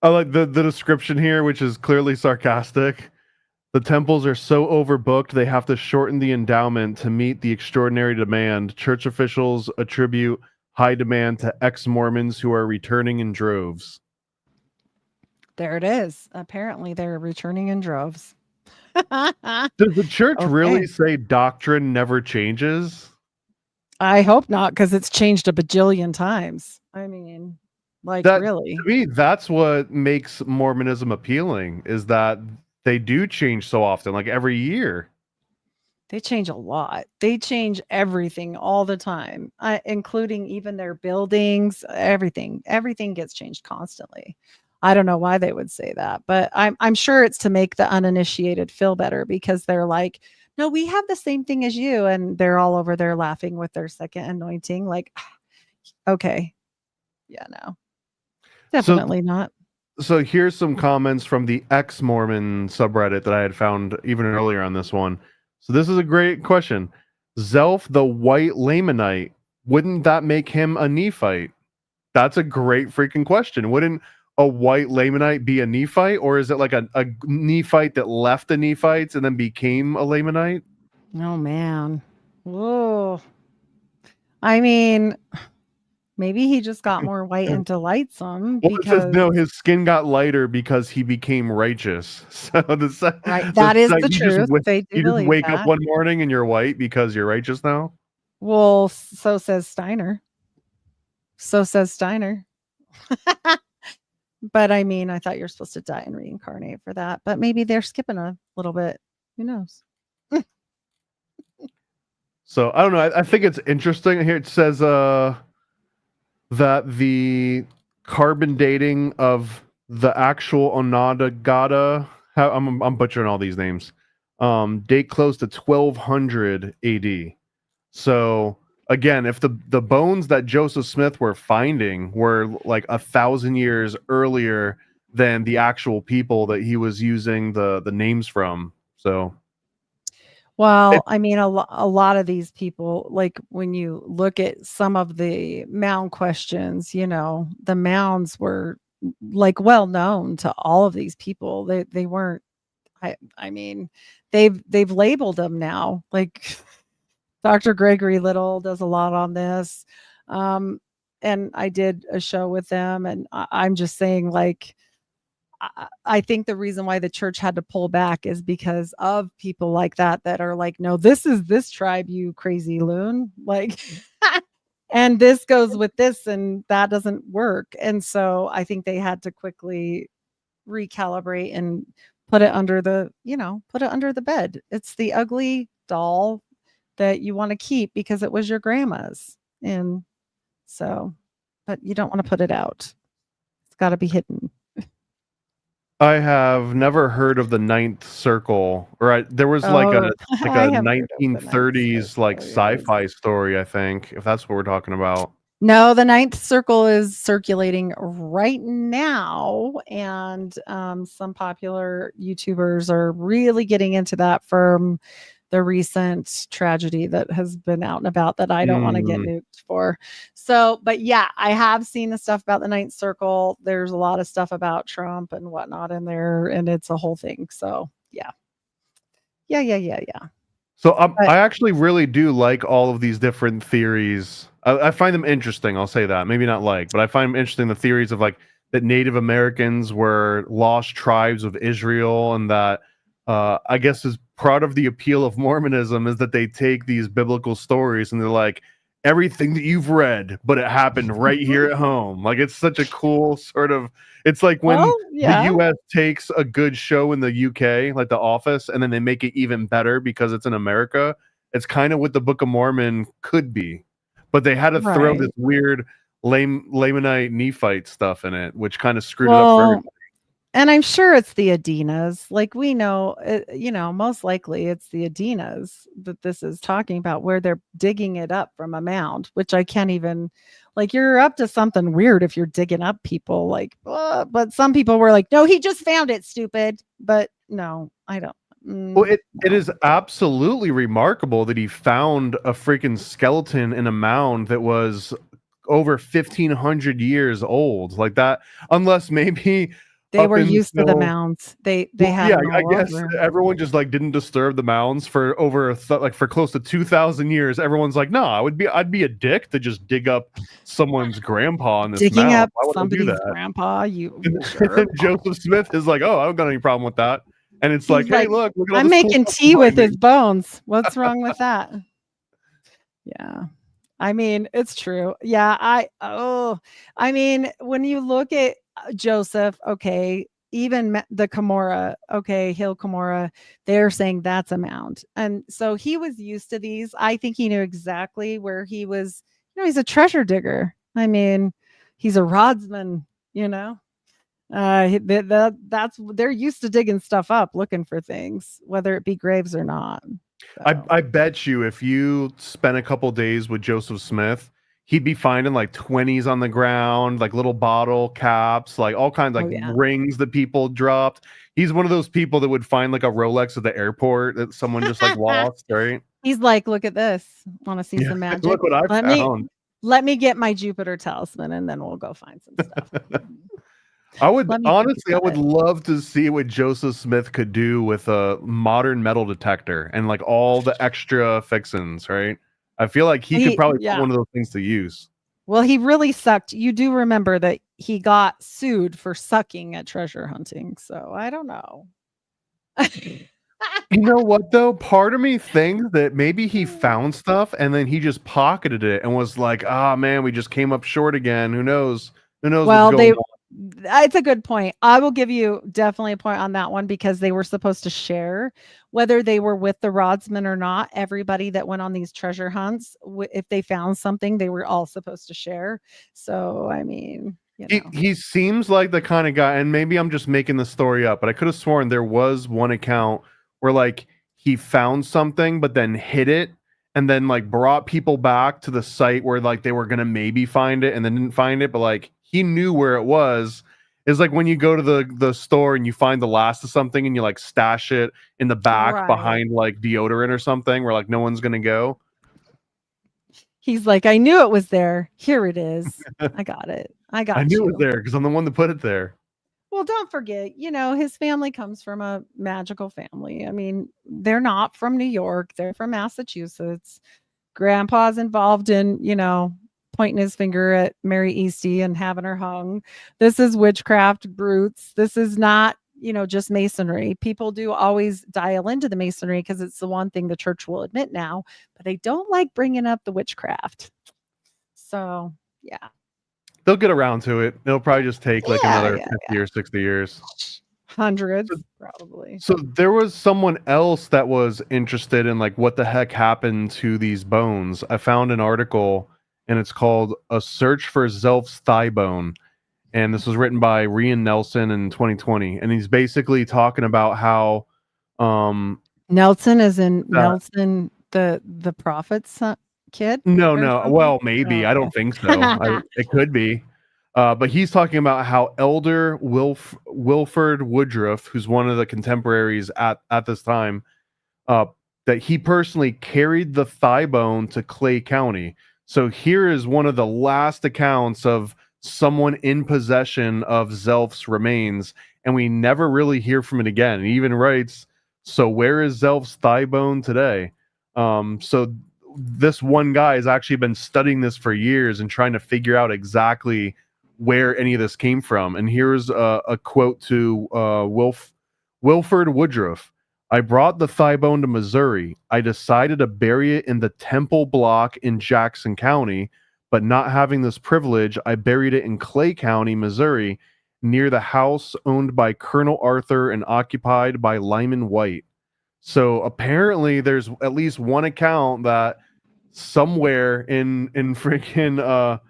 I like the description here, which is clearly sarcastic. The temples are so overbooked, they have to shorten the endowment to meet the extraordinary demand. Church officials attribute high demand to ex-Mormons who are returning in droves. There it is. Apparently, they're returning in droves. Does the church really say doctrine never changes? I hope not, because it's changed a bajillion times. I mean, really. To me, that's what makes Mormonism appealing, is that they do change so often, like every year. They change a lot. They change everything all the time, including even their buildings, everything. Everything gets changed constantly. I don't know why they would say that, but I'm sure it's to make the uninitiated feel better because they're like, no, we have the same thing as you, and they're all over there laughing with their second anointing. Like, okay, yeah, no, So definitely not. so here's some comments from the ex-Mormon subreddit that I had found even earlier on this one. So this is a great question. Zelph the White Lamanite, wouldn't that make him a Nephite? That's a great freaking question. Wouldn't a white Lamanite be a Nephite, or is it like a Nephite that left the Nephites and then became a Lamanite? Oh man, whoa. I mean, maybe he just got more white and delightsome Well, it says because no, his skin got lighter because he became righteous. So right, that is the truth. They do you just believe wake up that. one morning and you're white because you're righteous now. Well, so says Steiner. So says Steiner. But I mean, I thought you're supposed to die and reincarnate for that. But maybe they're skipping a little bit. Who knows? So I don't know. I think it's interesting. Here it says that the carbon dating of the actual Onondaga, I'm butchering all these names, date close to 1200 AD. So again, if the bones that Joseph Smith were finding were like 1,000 years earlier than the actual people that he was using the names from, so Well, I mean, a lot of these people, like when you look at some of the mound questions, the mounds were like well known to all of these people. They weren't. I mean, they've labeled them now. Like Dr. Gregory Little does a lot on this, and I did a show with them, and I'm just saying, like, I think the reason why the church had to pull back is because of people like that are like, no, this is this tribe, you crazy loon. Like, and this goes with this, and that doesn't work. And so I think they had to quickly recalibrate and put it under the bed. It's the ugly doll that you want to keep because it was your grandma's. And so, but you don't want to put it out. It's got to be hidden. I have never heard of the Ninth Circle, or there was like Oh, I a have heard of the Ninth 1930s like Circle, yes. sci-fi story, I think, if that's what we're talking about. No, the Ninth Circle is circulating right now, and some popular YouTubers are really getting into that from the recent tragedy that has been out and about that I don't want to get nuked for. So, but yeah, I have seen the stuff about the Ninth Circle. There's a lot of stuff about Trump and whatnot in there, and it's a whole thing. So, yeah. Yeah. So But I actually really do like all of these different theories. I find them interesting. I'll say that. Maybe not like, but I find them interesting. The theories of like that Native Americans were lost tribes of Israel, and that I guess is part of the appeal of Mormonism is that they take these biblical stories and they're like everything that you've read, but it happened right here at home. Like it's such a cool sort of. It's like when well, yeah. the US takes a good show in the UK, like The Office, and then they make it even better because it's in America. It's kind of what the Book of Mormon could be. But they had to throw this Right. weird Lamanite Nephite stuff in it, which kind of screwed it up for Well, everybody. and I'm sure it's the Adinas. Like we know, most likely it's the Adinas that this is talking about, where they're digging it up from a mound, which I can't even, like, you're up to something weird if you're digging up people. Like, but some people were like, no, he just found it, stupid. But no, I don't. Well, it No. is absolutely remarkable that he found a freaking skeleton in a mound that was over 1,500 years old, like that. Unless maybe They up were used to the until mounds. They well, had yeah, them I all guess over. everyone just like didn't disturb the mounds for over like for close to 2,000 years. Everyone's like, no, I'd be a dick to just dig up someone's grandpa in this Digging mound. up Why would I do somebody's that? grandpa, you And sure? Joseph Smith is like, oh, I don't got any problem with that. And it's He's like, hey, like, look at all I'm this cool making stuff tea with behind me. his bones. What's wrong with that? Yeah. I mean, it's true. Yeah, I mean, when you look at Joseph, okay, even the Cumorah, okay, Hill Cumorah, they're saying that's a mound. And so he was used to these. I think he knew exactly where he was, he's a treasure digger. I mean, he's a rodsman, That's they're used to digging stuff up, looking for things, whether it be graves or not. So. I bet you if you spent a couple days with Joseph Smith, he'd be finding like 20s on the ground, like little bottle caps, like all kinds of Oh like yeah. rings that people dropped. He's one of those people that would find like a Rolex at the airport that someone just like lost, right? He's like, look at this. Want to see Yeah, some magic? look what I found. Let me get my Jupiter talisman, and then we'll go find some stuff. I would Let me honestly, I get would it. love to see what Joseph Smith could do with a modern metal detector and like all the extra fixins, right? I feel like he could probably put Yeah. one of those things to use. Well, he really sucked. You do remember that he got sued for sucking at treasure hunting. So I don't know. You know what though? Part of me thinks that maybe he found stuff and then he just pocketed it and was like, "Ah, man, we just came up short again. Who knows? Who knows what's Well, going on?" it's a good point. I will give you definitely a point on that one because they were supposed to share whether they were with the rodsman or not. Everybody that went on these treasure hunts, if they found something, they were all supposed to share. So, I mean, He seems like the kind of guy, and maybe I'm just making the story up, but I could have sworn there was one account where like he found something but then hid it and then like brought people back to the site where like they were gonna maybe find it and then didn't find it, but like he knew where it was. It's like when you go to the store and you find the last of something and you like stash it in the back right. behind like deodorant or something where like no one's gonna go. He's like, I knew it was there. Here it is. I got it. I got I knew you. it was there because I'm the one that put it there. Well, don't forget, his family comes from a magical family. I mean, they're not from New York, they're from Massachusetts. Grandpa's involved in, pointing his finger at Mary Eastie and having her hung. This is witchcraft roots. This is not, just masonry. People do always dial into the masonry because it's the one thing the church will admit now, but they don't like bringing up the witchcraft. So, yeah. They'll get around to it. It'll probably just take like another 50 or 60 years. Hundreds, probably. So there was someone else that was interested in like what the heck happened to these bones. I found an article and it's called A Search for Zelph's Thigh Bone. And this was written by Rian Nelson in 2020. And he's basically talking about how Nelson is in Nelson the prophet's son, kid? No. Well, maybe. Oh, I don't think so. It could be. But he's talking about how Elder Wilford Woodruff, who's one of the contemporaries at this time, that he personally carried the thigh bone to Clay County. So here is one of the last accounts of someone in possession of Zelph's remains, and we never really hear from it again. He even writes, "So where is Zelph's thigh bone today?" So this one guy has actually been studying this for years and trying to figure out exactly where any of this came from. And here's a quote to Wilford Woodruff. "I brought the thigh bone to Missouri. I decided to bury it in the Temple Block in Jackson County, but not having this privilege, I buried it in Clay County, Missouri, near the house owned by Colonel Arthur and occupied by Lyman White." So apparently there's at least one account that somewhere in freaking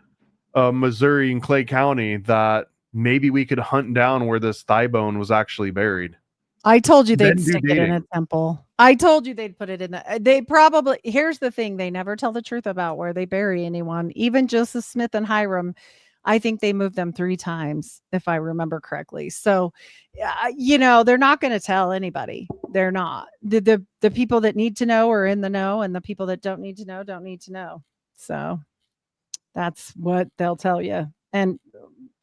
Missouri in Clay County that maybe we could hunt down where this thigh bone was actually buried. I told you they'd stick it in a temple. I told you they'd put it in they probably, here's the thing, they never tell the truth about where they bury anyone. Even Joseph Smith and Hiram, I think they moved them 3 times, if I remember correctly. So, they're not going to tell anybody. They're not. The people that need to know are in the know, and the people that don't need to know don't need to know. So that's what they'll tell you. And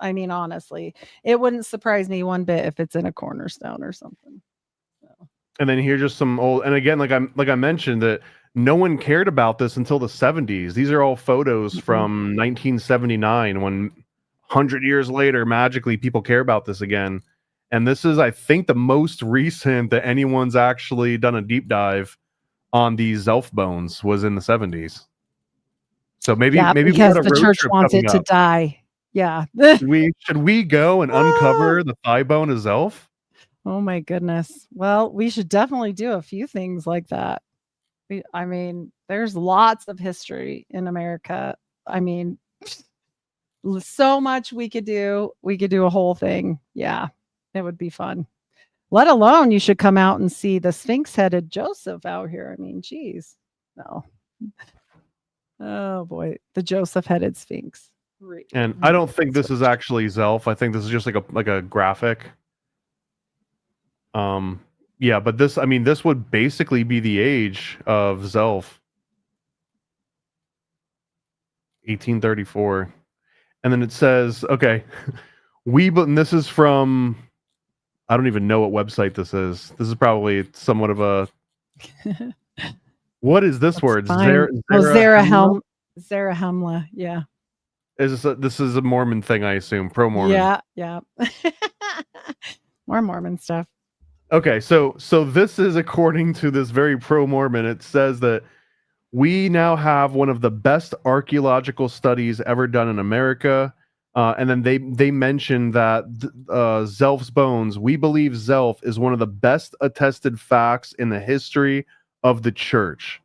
I mean, honestly, it wouldn't surprise me one bit if it's in a cornerstone or something. So. And then here's just some old, and again, like I mentioned, that no one cared about this until the 70s. These are all photos from 1979, when 100 years later, magically people care about this again. And this is, I think, the most recent that anyone's actually done a deep dive on these Zelph bones was in the 70s. So maybe because the church wants it to die. Yeah. Should we go and uncover the thigh bone of Zelph? Oh my goodness. Well, we should definitely do a few things like that. I mean, there's lots of history in America. I mean, So much we could do. We could do a whole thing. Yeah, it would be fun. Let alone you should come out and see the Sphinx-headed Joseph out here. I mean, geez. No. Oh boy, the Joseph-headed Sphinx. And I don't think this is actually Zelph. I think this is just like a graphic. Yeah, but this, I mean, this would basically be the age of Zelph. 1834. And then it says, okay, and this is from, I don't even know what website this is. This is probably somewhat of a, what is this word? Zarahemla. Zarahemla, yeah. This is a Mormon thing, I assume, pro-Mormon. Yeah. More Mormon stuff. Okay, so this is according to this very pro-Mormon. It says that we now have one of the best archaeological studies ever done in America. And then they mentioned that Zelph's bones, we believe Zelph is one of the best attested facts in the history of the church.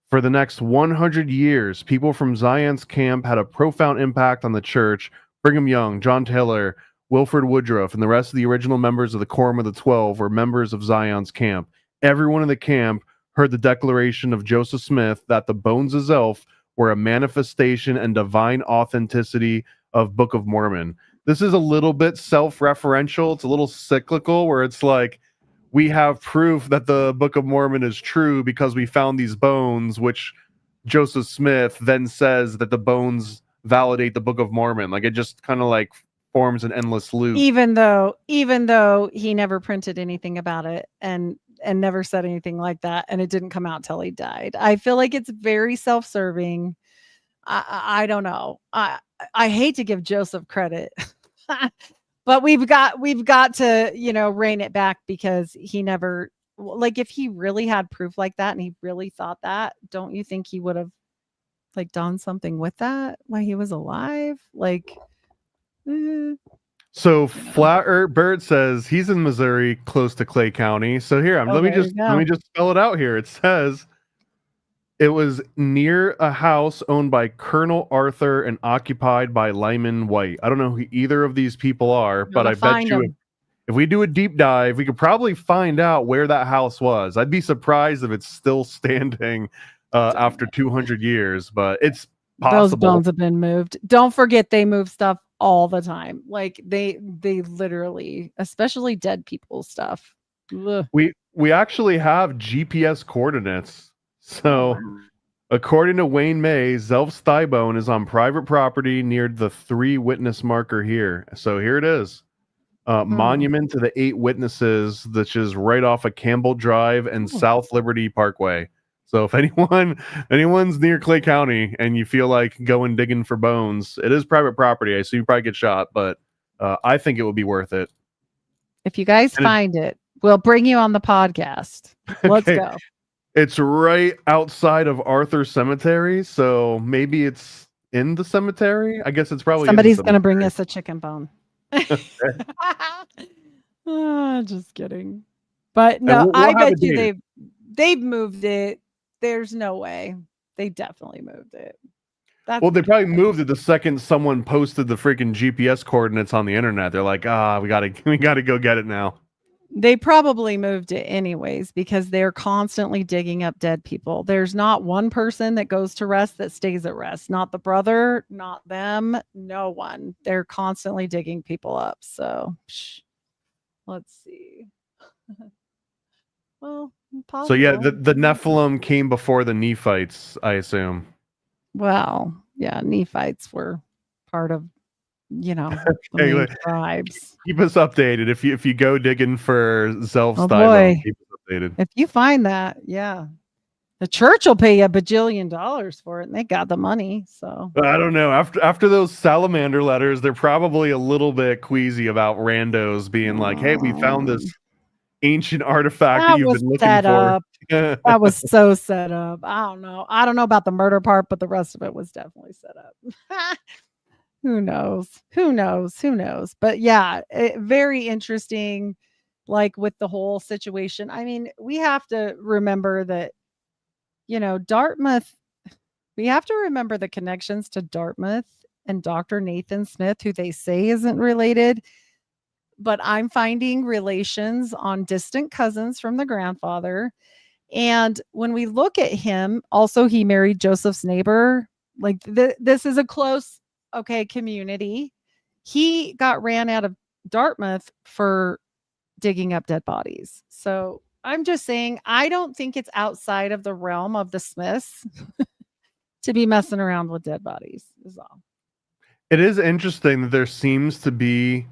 For the next 100 years, people from Zion's camp had a profound impact on the church. Brigham Young, John Taylor, Wilford Woodruff, and the rest of the original members of the Quorum of the 12 were members of Zion's camp. Everyone in the camp heard the declaration of Joseph Smith that the bones of Zelph were a manifestation and divine authenticity of Book of Mormon. This is a little bit self-referential. It's a little cyclical, where it's like, we have proof that the Book of Mormon is true because we found these bones, which Joseph Smith then says that the bones validate the Book of Mormon. Like, it just kind of like forms an endless loop. Even though he never printed anything about it and never said anything like that, and it didn't come out till he died. I feel like it's very self-serving. I don't know. I hate to give Joseph credit. But we've got to, rein it back, because he never, like, if he really had proof like that and he really thought that, don't you think he would have like done something with that while he was alive? Like, so Flat Earth Bird says he's in Missouri, close to Clay County. So here, let me just spell it out here. It says it was near a house owned by Colonel Arthur and occupied by Lyman White. I don't know who either of these people are, but I bet you if we do a deep dive, we could probably find out where that house was. I'd be surprised if it's still standing after 200 years, but it's possible. Those bones have been moved. Don't forget, they move stuff all the time. Like, they literally, especially dead people's stuff. Ugh. We actually have GPS coordinates. So, according to Wayne May, Zelph's thigh bone is on private property near the 3 witness marker here. So here it is. Monument to the 8 witnesses, which is right off of Campbell Drive and South Liberty Parkway. So if anyone's near Clay County and you feel like going digging for bones, it is private property. I assume you probably get shot, but I think it would be worth it. If you guys find it, we'll bring you on the podcast. Let's go. It's right outside of Arthur Cemetery, so maybe it's in the cemetery. I guess it's probably somebody's going to bring us a chicken bone. Just kidding. But no, I bet you they've moved it. There's no way. They definitely moved it. Well, they probably moved it the second someone posted the freaking GPS coordinates on the internet. They're like, we gotta go get it now. They probably moved it anyways, because they're constantly digging up dead people. There's not one person that goes to rest that stays at rest. Not the brother, not them, no one. They're constantly digging people up. So let's see. Well, possible. So yeah, the Nephilim came before the Nephites, I assume. Well, yeah, Nephites were part of, the tribes. Keep us updated if you go digging for Zelph's thigh. Keep us updated. If you find that, yeah, the church will pay you $1 bajillion for it, and they got the money. So I don't know. After those salamander letters, they're probably a little bit queasy about randos being like, "Hey, we found this ancient artifact that you've been looking for." That was so set up. I don't know about the murder part, but the rest of it was definitely set up. Who knows? But yeah, very interesting, like with the whole situation. I mean, we have to remember that, Dartmouth, we have to remember the connections to Dartmouth and Dr. Nathan Smith, who they say isn't related, but I'm finding relations on distant cousins from the grandfather. And when we look at him, also he married Joseph's neighbor. Like this is a close, okay, community. He got ran out of Dartmouth for digging up dead bodies. So I'm just saying, I don't think it's outside of the realm of the Smiths to be messing around with dead bodies, is all. It is interesting that there seems to be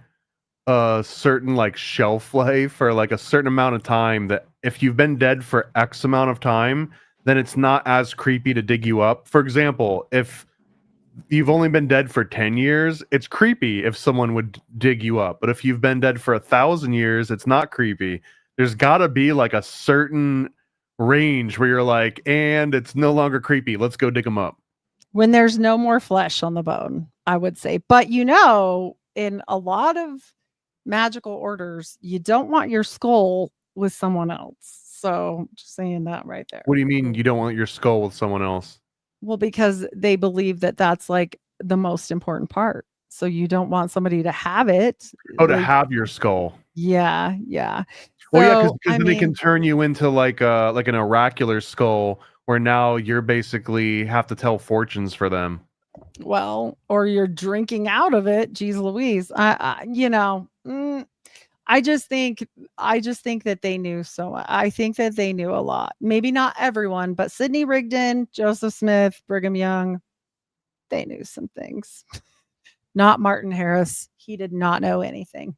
a certain like shelf life for like a certain amount of time, that if you've been dead for X amount of time, then it's not as creepy to dig you up. For example, if you've only been dead for 10 years, it's creepy if someone would dig you up. But if you've been dead for 1,000 years, it's not creepy. There's got to be like a certain range where you're like, and it's no longer creepy. Let's go dig them up. When there's no more flesh on the bone, I would say. But you know, in a lot of magical orders, you don't want your skull with someone else. So just saying that right there. What do you mean you don't want your skull with someone else? Well, because they believe that that's like the most important part. So you don't want somebody to have it. Oh, to like, have your skull. Yeah, yeah. Well, yeah, So, because then they can turn you into like an oracular skull, where now you're basically have to tell fortunes for them. Well, or you're drinking out of it. Geez Louise. I just think that they knew so much. I think that they knew a lot. Maybe not everyone, but Sidney Rigdon, Joseph Smith, Brigham Young, they knew some things. Not Martin Harris. He did not know anything.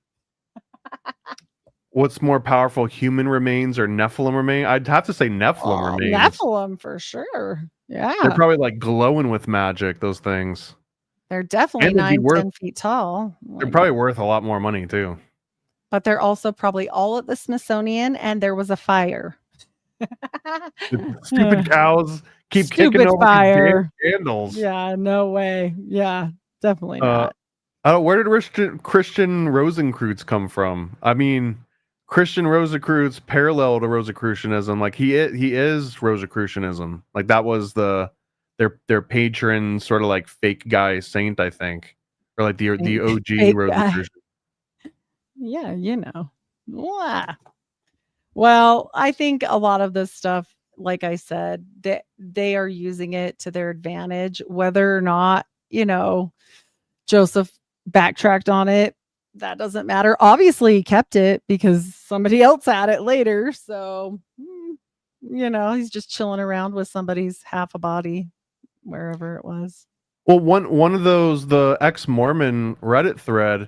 What's more powerful, human remains or Nephilim remains? I'd have to say Nephilim remains. Nephilim for sure. Yeah. They're probably like glowing with magic, those things. They're definitely 10 feet tall. They're probably worth a lot more money too. But they're also probably all at the Smithsonian, and there was a fire. Stupid cows keep Stupid kicking over fire. these candles. Yeah, no way. Yeah, definitely not. Where did Christian Rosencreutz come from? I mean, Christian Rosicrucians parallel to Rosicrucianism. Like he is Rosicrucianism. Like that was their patron sort of like fake guy saint, I think, or like the OG Rosicrucian. Yeah, you know. Wow. Well, I think a lot of this stuff, like I said, they are using it to their advantage. Whether or not, Joseph backtracked on it, that doesn't matter. Obviously, he kept it because somebody else had it later. So, he's just chilling around with somebody's half a body, wherever it was. Well, one of those, the ex-Mormon Reddit thread,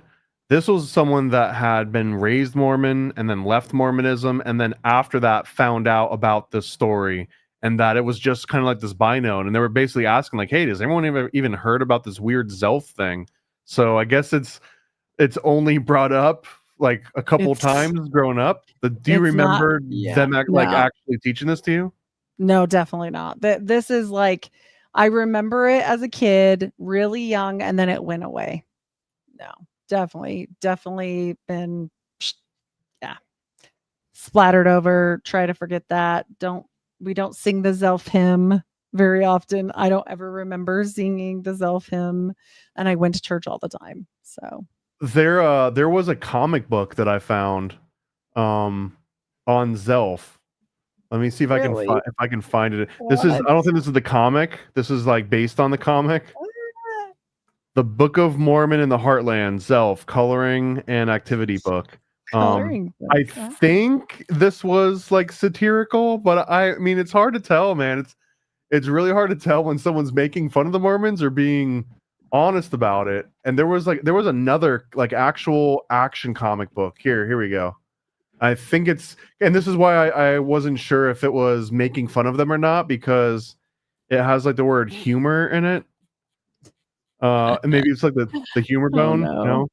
this was someone that had been raised Mormon and then left Mormonism, and then after that found out about this story and that it was just kind of like this binote. And they were basically asking like, hey, does anyone ever even heard about this weird Zelph thing? So I guess it's only brought up like a couple times growing up. Do you remember them actually teaching this to you? No, definitely not. This is like, I remember it as a kid, really young, and then it went away. No, definitely been, splattered over. Try to forget that. We don't sing the Zelph hymn very often. I don't ever remember singing the Zelph hymn, and I went to church all the time. So there was a comic book that I found on Zelph. Let me see if I can find it. I don't think this is the comic. This is like based on the comic. The Book of Mormon in the Heartland, Zelph, coloring and activity book. I think this was like satirical, but I mean it's hard to tell, man. It's really hard to tell when someone's making fun of the Mormons or being honest about it. And there was another like actual action comic book. Here we go. I think and this is why I wasn't sure if it was making fun of them or not, because it has like the word humor in it. And maybe it's like the humor bone, no?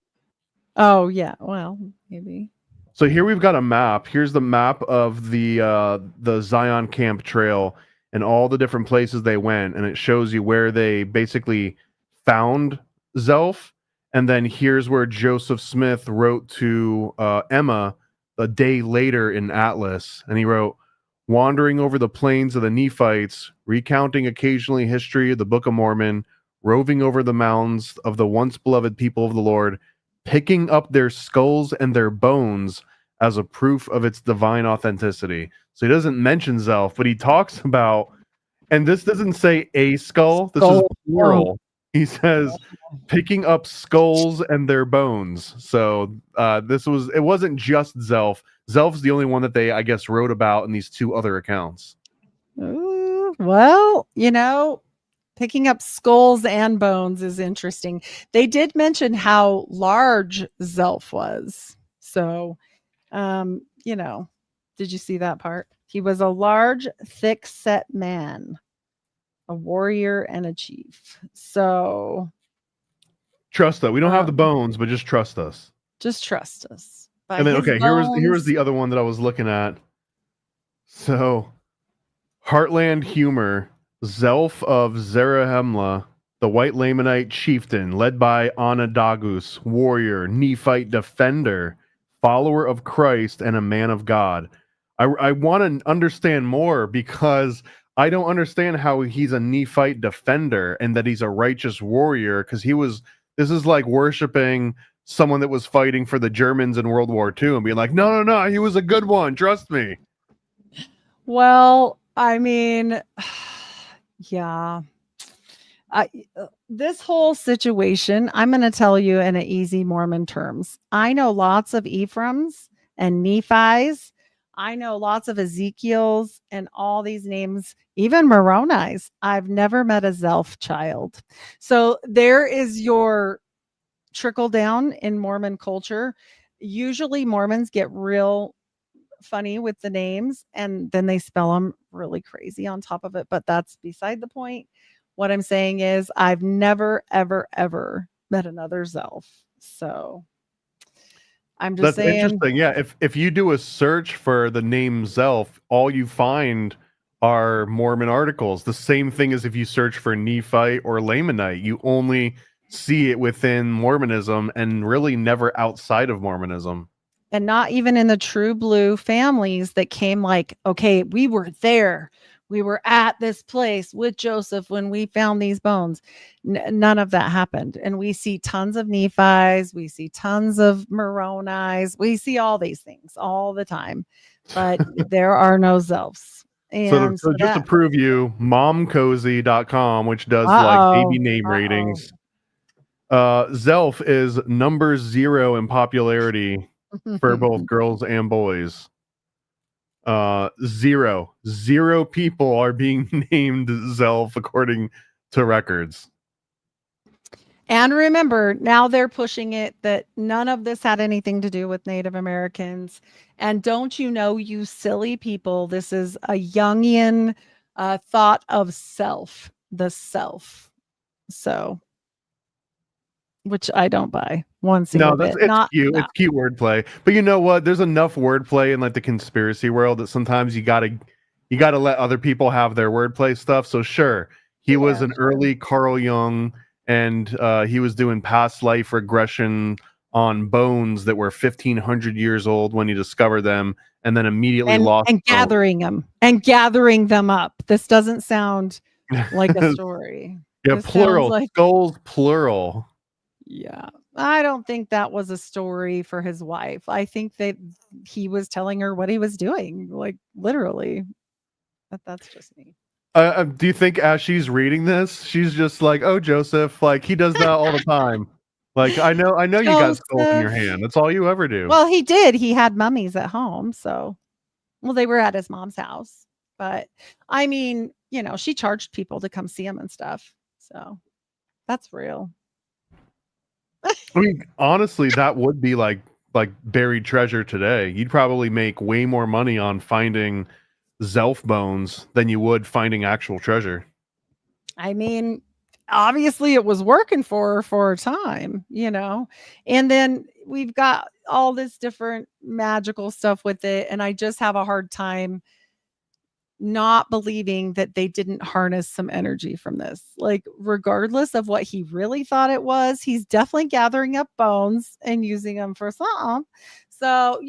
Oh yeah, well, maybe. So here we've got a map. Here's the map of the Zion Camp Trail and all the different places they went, and it shows you where they basically found Zelph. And then here's where Joseph Smith wrote to Emma a day later in Atlas, and he wrote, "Wandering over the plains of the Nephites, recounting occasionally history of the Book of Mormon, roving over the mounds of the once beloved people of the Lord, picking up their skulls and their bones as a proof of its divine authenticity. So he doesn't mention Zelph, but he talks about, and this doesn't say a skull, this is plural. He says picking up skulls and their bones. So it wasn't just Zelph. Zelph's the only one that they, I guess, wrote about in these two other accounts. Ooh, well, picking up skulls and bones is interesting. They did mention how large Zelph was. So, did you see that part? He was a large, thick-set man, a warrior and a chief. So, trust us. We don't have the bones, but just trust us. Just trust us. And then, okay, here was the other one that I was looking at. So, Heartland Humor, Zelph of Zarahemla, the White Lamanite chieftain, led by Onondagas, warrior, Nephite defender, follower of Christ, and a man of God. I want to understand more because I don't understand how he's a Nephite defender and that he's a righteous warrior, because this is like worshiping someone that was fighting for the Germans in World War II and being like, no, he was a good one, trust me. Well, I mean, yeah. This whole situation, I'm going to tell you in an easy Mormon terms. I know lots of Ephraims and Nephis. I know lots of Ezekiels and all these names, even Moroni's. I've never met a Zelph child. So there is your trickle down in Mormon culture. Usually Mormons get real funny with the names and then they spell them really crazy on top of it, but that's beside the point. What I'm saying is I've never ever met another Zelph. So I'm just saying. That's interesting. Yeah, if you do a search for the name Zelph, all you find are Mormon articles. The same thing as if you search for Nephite or Lamanite, you only see it within Mormonism and really never outside of Mormonism. And not even in the true blue families that came like, okay, we were there. We were at this place with Joseph when we found these bones. None of that happened. And we see tons of Nephis. We see tons of Moroni's. We see all these things all the time. But there are no Zelphs. And so just to prove you, momcozy.com, which does like baby name ratings. Zelph is number 0 in popularity for both girls and boys. 0 people are being named Zelph according to records. And remember, now they're pushing it that none of this had anything to do with Native Americans. And don't you know, you silly people, this is a Jungian thought of self, the self. So, which I don't buy one single bit. It's cute. It's cute wordplay. But you know what? There's enough wordplay in like the conspiracy world that sometimes you gotta let other people have their wordplay stuff. So sure, he was an early Carl Jung, and he was doing past life regression on bones that were 1,500 years old when he discovered them, and then immediately lost and gathering them up. This doesn't sound like a story. Yeah, plural. Skulls, plural. Yeah. I don't think that was a story for his wife. I think that he was telling her what he was doing, like literally. But that's just me. Do you think as she's reading this, she's just like, "Oh, Joseph, like he does that all the time." Like I know you got skulls in your hand. That's all you ever do. Well, he did. He had mummies at home, so they were at his mom's house. But I mean, she charged people to come see him and stuff. So that's real. I mean, honestly, that would be like buried treasure today. You'd probably make way more money on finding Zelph bones than you would finding actual treasure. I mean, obviously it was working for her for a time, and then we've got all this different magical stuff with it. And I just have a hard time not believing that they didn't harness some energy from this. Like, regardless of what he really thought it was, he's definitely gathering up bones and using them for something. So,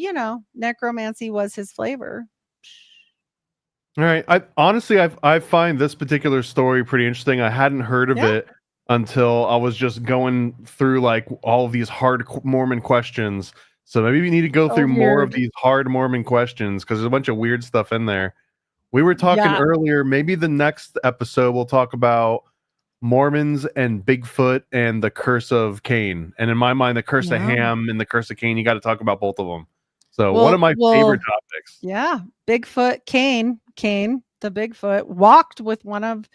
necromancy was his flavor. All right. I find this particular story pretty interesting. I hadn't heard of it until I was just going through like all of these hard Mormon questions. So maybe we need to go So through more of weird. these hard Mormon questions because there's a bunch of weird stuff in there. We were talking Yeah. earlier, maybe the next episode we'll talk about Mormons and Bigfoot and the curse of Cain. And in my mind, the curse of Yeah. Ham and the curse of Cain, you got to talk about both of them. So one Well, of my favorite topics. yeah, Bigfoot, Cain, the Bigfoot, walked with one of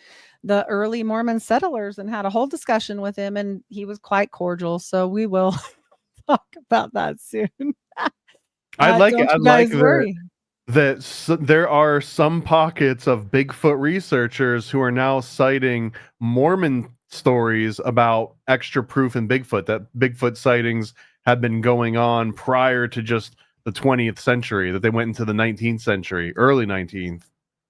the early Mormon settlers and had a whole discussion with him, and he was quite cordial. So we will talk about that soon. I like it. Don't I you like guys worry. there are some pockets of Bigfoot researchers who are now citing Mormon stories about extra proof in Bigfoot, that Bigfoot sightings have been going on prior to just the 20th century, that they went into the 19th century, early 19th.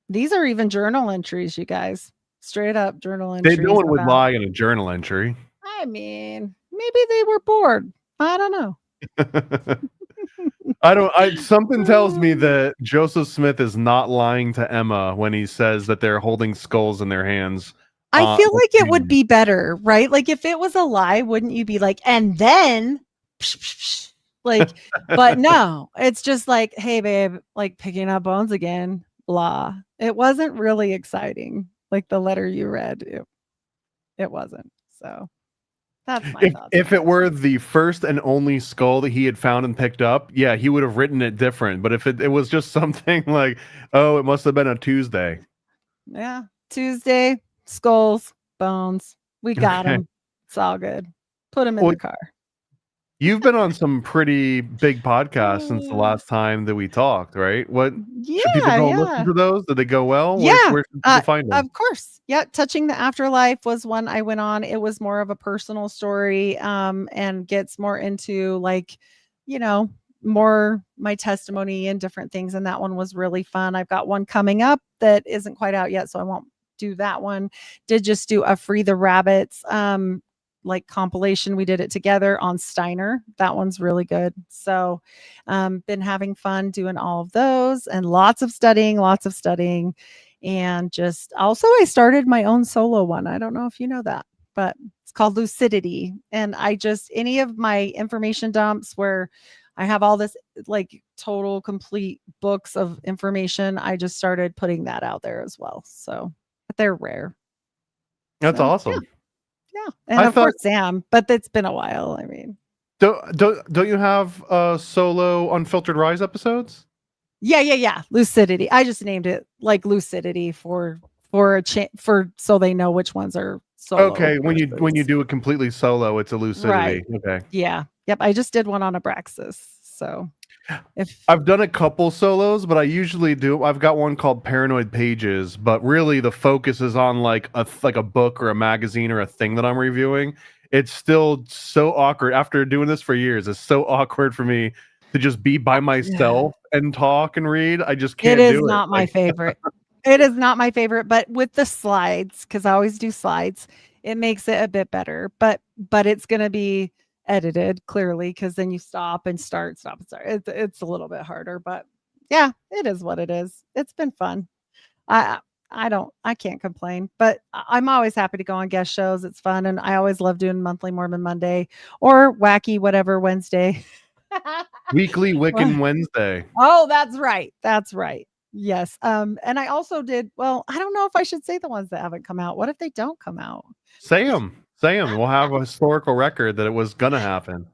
These are even journal entries, you guys. Straight up journal No entries. one would lie in a journal entry. I mean, maybe they were bored. I don't know. Something tells me that Joseph Smith is not lying to Emma when he says that they're holding skulls in their hands. I feel like it would be better, right? Like if it was a lie, wouldn't you be like, and then like, but no, it's just like, hey babe, like picking up bones again, blah. It wasn't really exciting. Like the letter you read, it wasn't. So that's my thoughts. If it were the first and only skull that he had found and picked up, yeah, he would have written it different. But if it was just something like, oh, it must have been a Tuesday. Yeah. Tuesday, skulls, bones. We got them. It's all good. Put them in the car. You've been on some pretty big podcasts since the last time that we talked, right? What should people go and listen to those? Did they go well? Yeah, where should people find them? Of course. Yeah, Touching the Afterlife was one I went on. It was more of a personal story, and gets more into like, more my testimony and different things. And that one was really fun. I've got one coming up that isn't quite out yet, so I won't do that one. Did just do a Free the Rabbits like compilation. We did it together on Steiner. That one's really good. So been having fun doing all of those and lots of studying. And just also I started my own solo one. I don't know if you know that, but it's called Lucidity. And any of my information dumps where I have all this like total complete books of information, I just started putting that out there as well. So, but they're rare. That's awesome. Yeah. And of course Sam, but it's been a while. I mean, don't you have solo Unfiltered Rise episodes? Yeah. Lucidity. I just named it like Lucidity for so they know which ones are solo. Okay, when you do it completely solo, it's a Lucidity. Right. Okay. Yeah. Yep. I just did one on Abraxas. So I've done a couple solos, but I've got one called Paranoid Pages, but really the focus is on like a book or a magazine or a thing that I'm reviewing. It's still so awkward after doing this for years. It's so awkward for me to just be by myself and talk and read. I just can't do it. It is not my favorite. It is not my favorite, but with the slides, because I always do slides, it makes it a bit better. But it's going to be edited clearly, because then you stop and start. It's a little bit harder, but yeah, it is what it is. It's been fun. I can't complain, but I'm always happy to go on guest shows. It's fun. And I always love doing Monthly Mormon Monday or Wacky Whatever Wednesday. Weekly Wiccan Wednesday. Oh, that's right. Yes. And I also did, I don't know if I should say the ones that haven't come out. What if they don't come out? Say them. We'll have a historical record that it was gonna happen.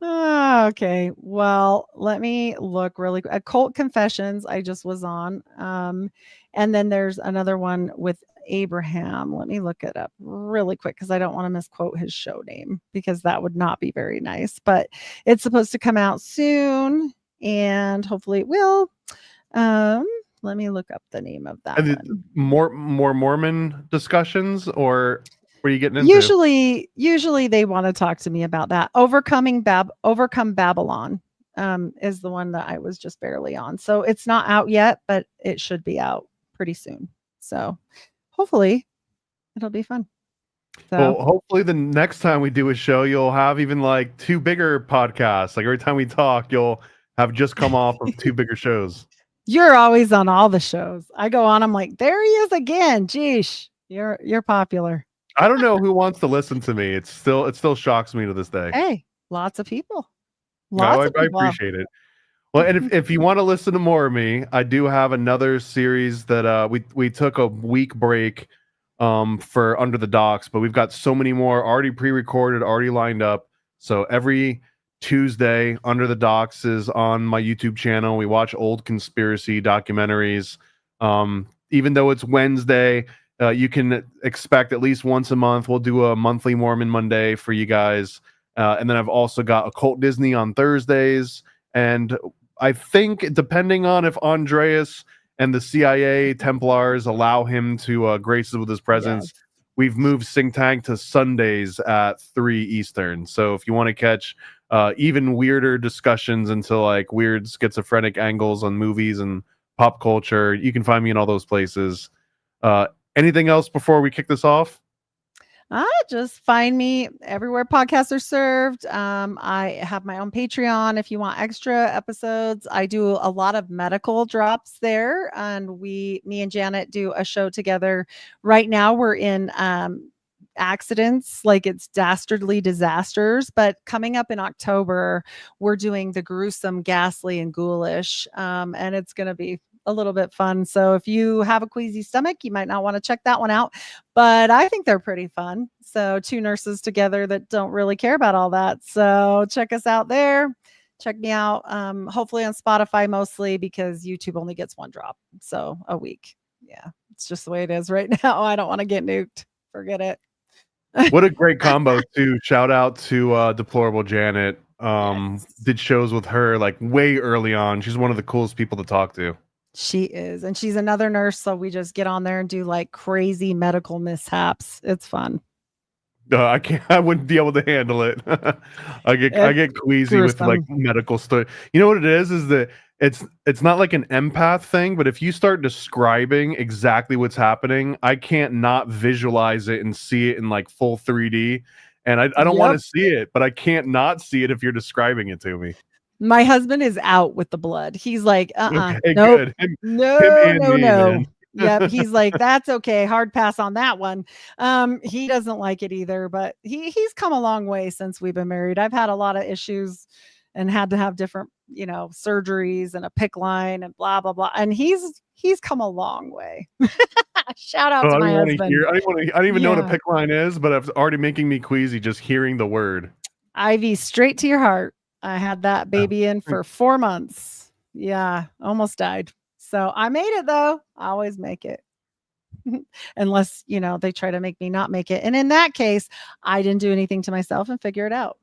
Okay. Well, let me look really quick. Occult Confessions I just was on. And then there's another one with Abraham. Let me look it up really quick because I don't want to misquote his show name, because that would not be very nice. But it's supposed to come out soon, and hopefully it will. Let me look up the name of that one. More Mormon discussions, or what are you getting into? Usually they want to talk to me about that. Overcome Babylon is the one that I was just barely on. So it's not out yet, but it should be out pretty soon. So hopefully it'll be fun. So, well, hopefully the next time we do a show, you'll have even like two bigger podcasts. Like every time we talk, you'll have just come off of two bigger shows. You're always on all the shows. I go on, I'm like, there he is again. Geesh, you're popular. I don't know who wants to listen to me. It still shocks me to this day. Hey, lots of people. No, Lots of I people have. appreciate it. Well, and if you want to listen to more of me, I do have another series that we took a week break for Under the Docks, but we've got so many more already pre-recorded, already lined up. So every Tuesday, Under the Docks is on my YouTube channel. We watch old conspiracy documentaries. Even though it's Wednesday, you can expect at least once a month. We'll do a monthly Mormon Monday for you guys. And then I've also got Occult Disney on Thursdays. And I think, depending on if Andreas and the CIA Templars allow him to grace us with his presence, Yes. we've moved Sing Tank to Sundays at 3 Eastern. So if you want to catch even weirder discussions into like weird schizophrenic angles on movies and pop culture, you can find me in all those places. Anything else before we kick this off? Just find me everywhere podcasts are served. I have my own Patreon if you want extra episodes. I do a lot of medical drops there, and me and Janet do a show together. Right now we're in accidents, like it's dastardly disasters, but coming up in October we're doing the gruesome, ghastly, and ghoulish, and it's going to be a little bit fun. So if you have a queasy stomach, you might not want to check that one out, but I think they're pretty fun. So two nurses together that don't really care about all that. So check us out there. Check me out. Hopefully on Spotify mostly, because YouTube only gets one drop. So a week. Yeah. It's just the way it is right now. I don't want to get nuked. Forget it. What a great combo too. Shout out to Deplorable Janet. Yes. Did shows with her like way early on. She's one of the coolest people to talk to. She is. And she's another nurse. So we just get on there and do like crazy medical mishaps. It's fun. I wouldn't be able to handle it. I get queasy with like medical stuff. You know what it is that it's not like an empath thing, but if you start describing exactly what's happening, I can't not visualize it and see it in like full 3D. And I don't want to see it, but I can't not see it if you're describing it to me. My husband is out with the blood. He's like, Okay, nope, good. Him no. Man. Yep. He's like, that's okay. Hard pass on that one. He doesn't like it either, but he's come a long way since we've been married. I've had a lot of issues and had to have different, surgeries and a PICC line and blah, blah, blah. And he's come a long way. Shout out to my husband. I don't even know what a PICC line is, but it's already making me queasy just hearing the word. IV straight to your heart. I had that baby in for 4 months. Yeah, almost died. So I made it though. I always make it. Unless, they try to make me not make it. And in that case, I didn't do anything to myself and figure it out.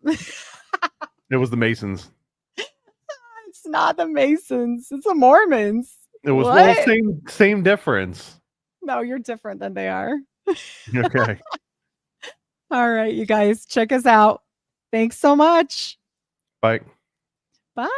It was the Masons. It's not the Masons. It's the Mormons. It was well, same difference. No, you're different than they are. Okay. All right, you guys, check us out. Thanks so much. Bye. Bye.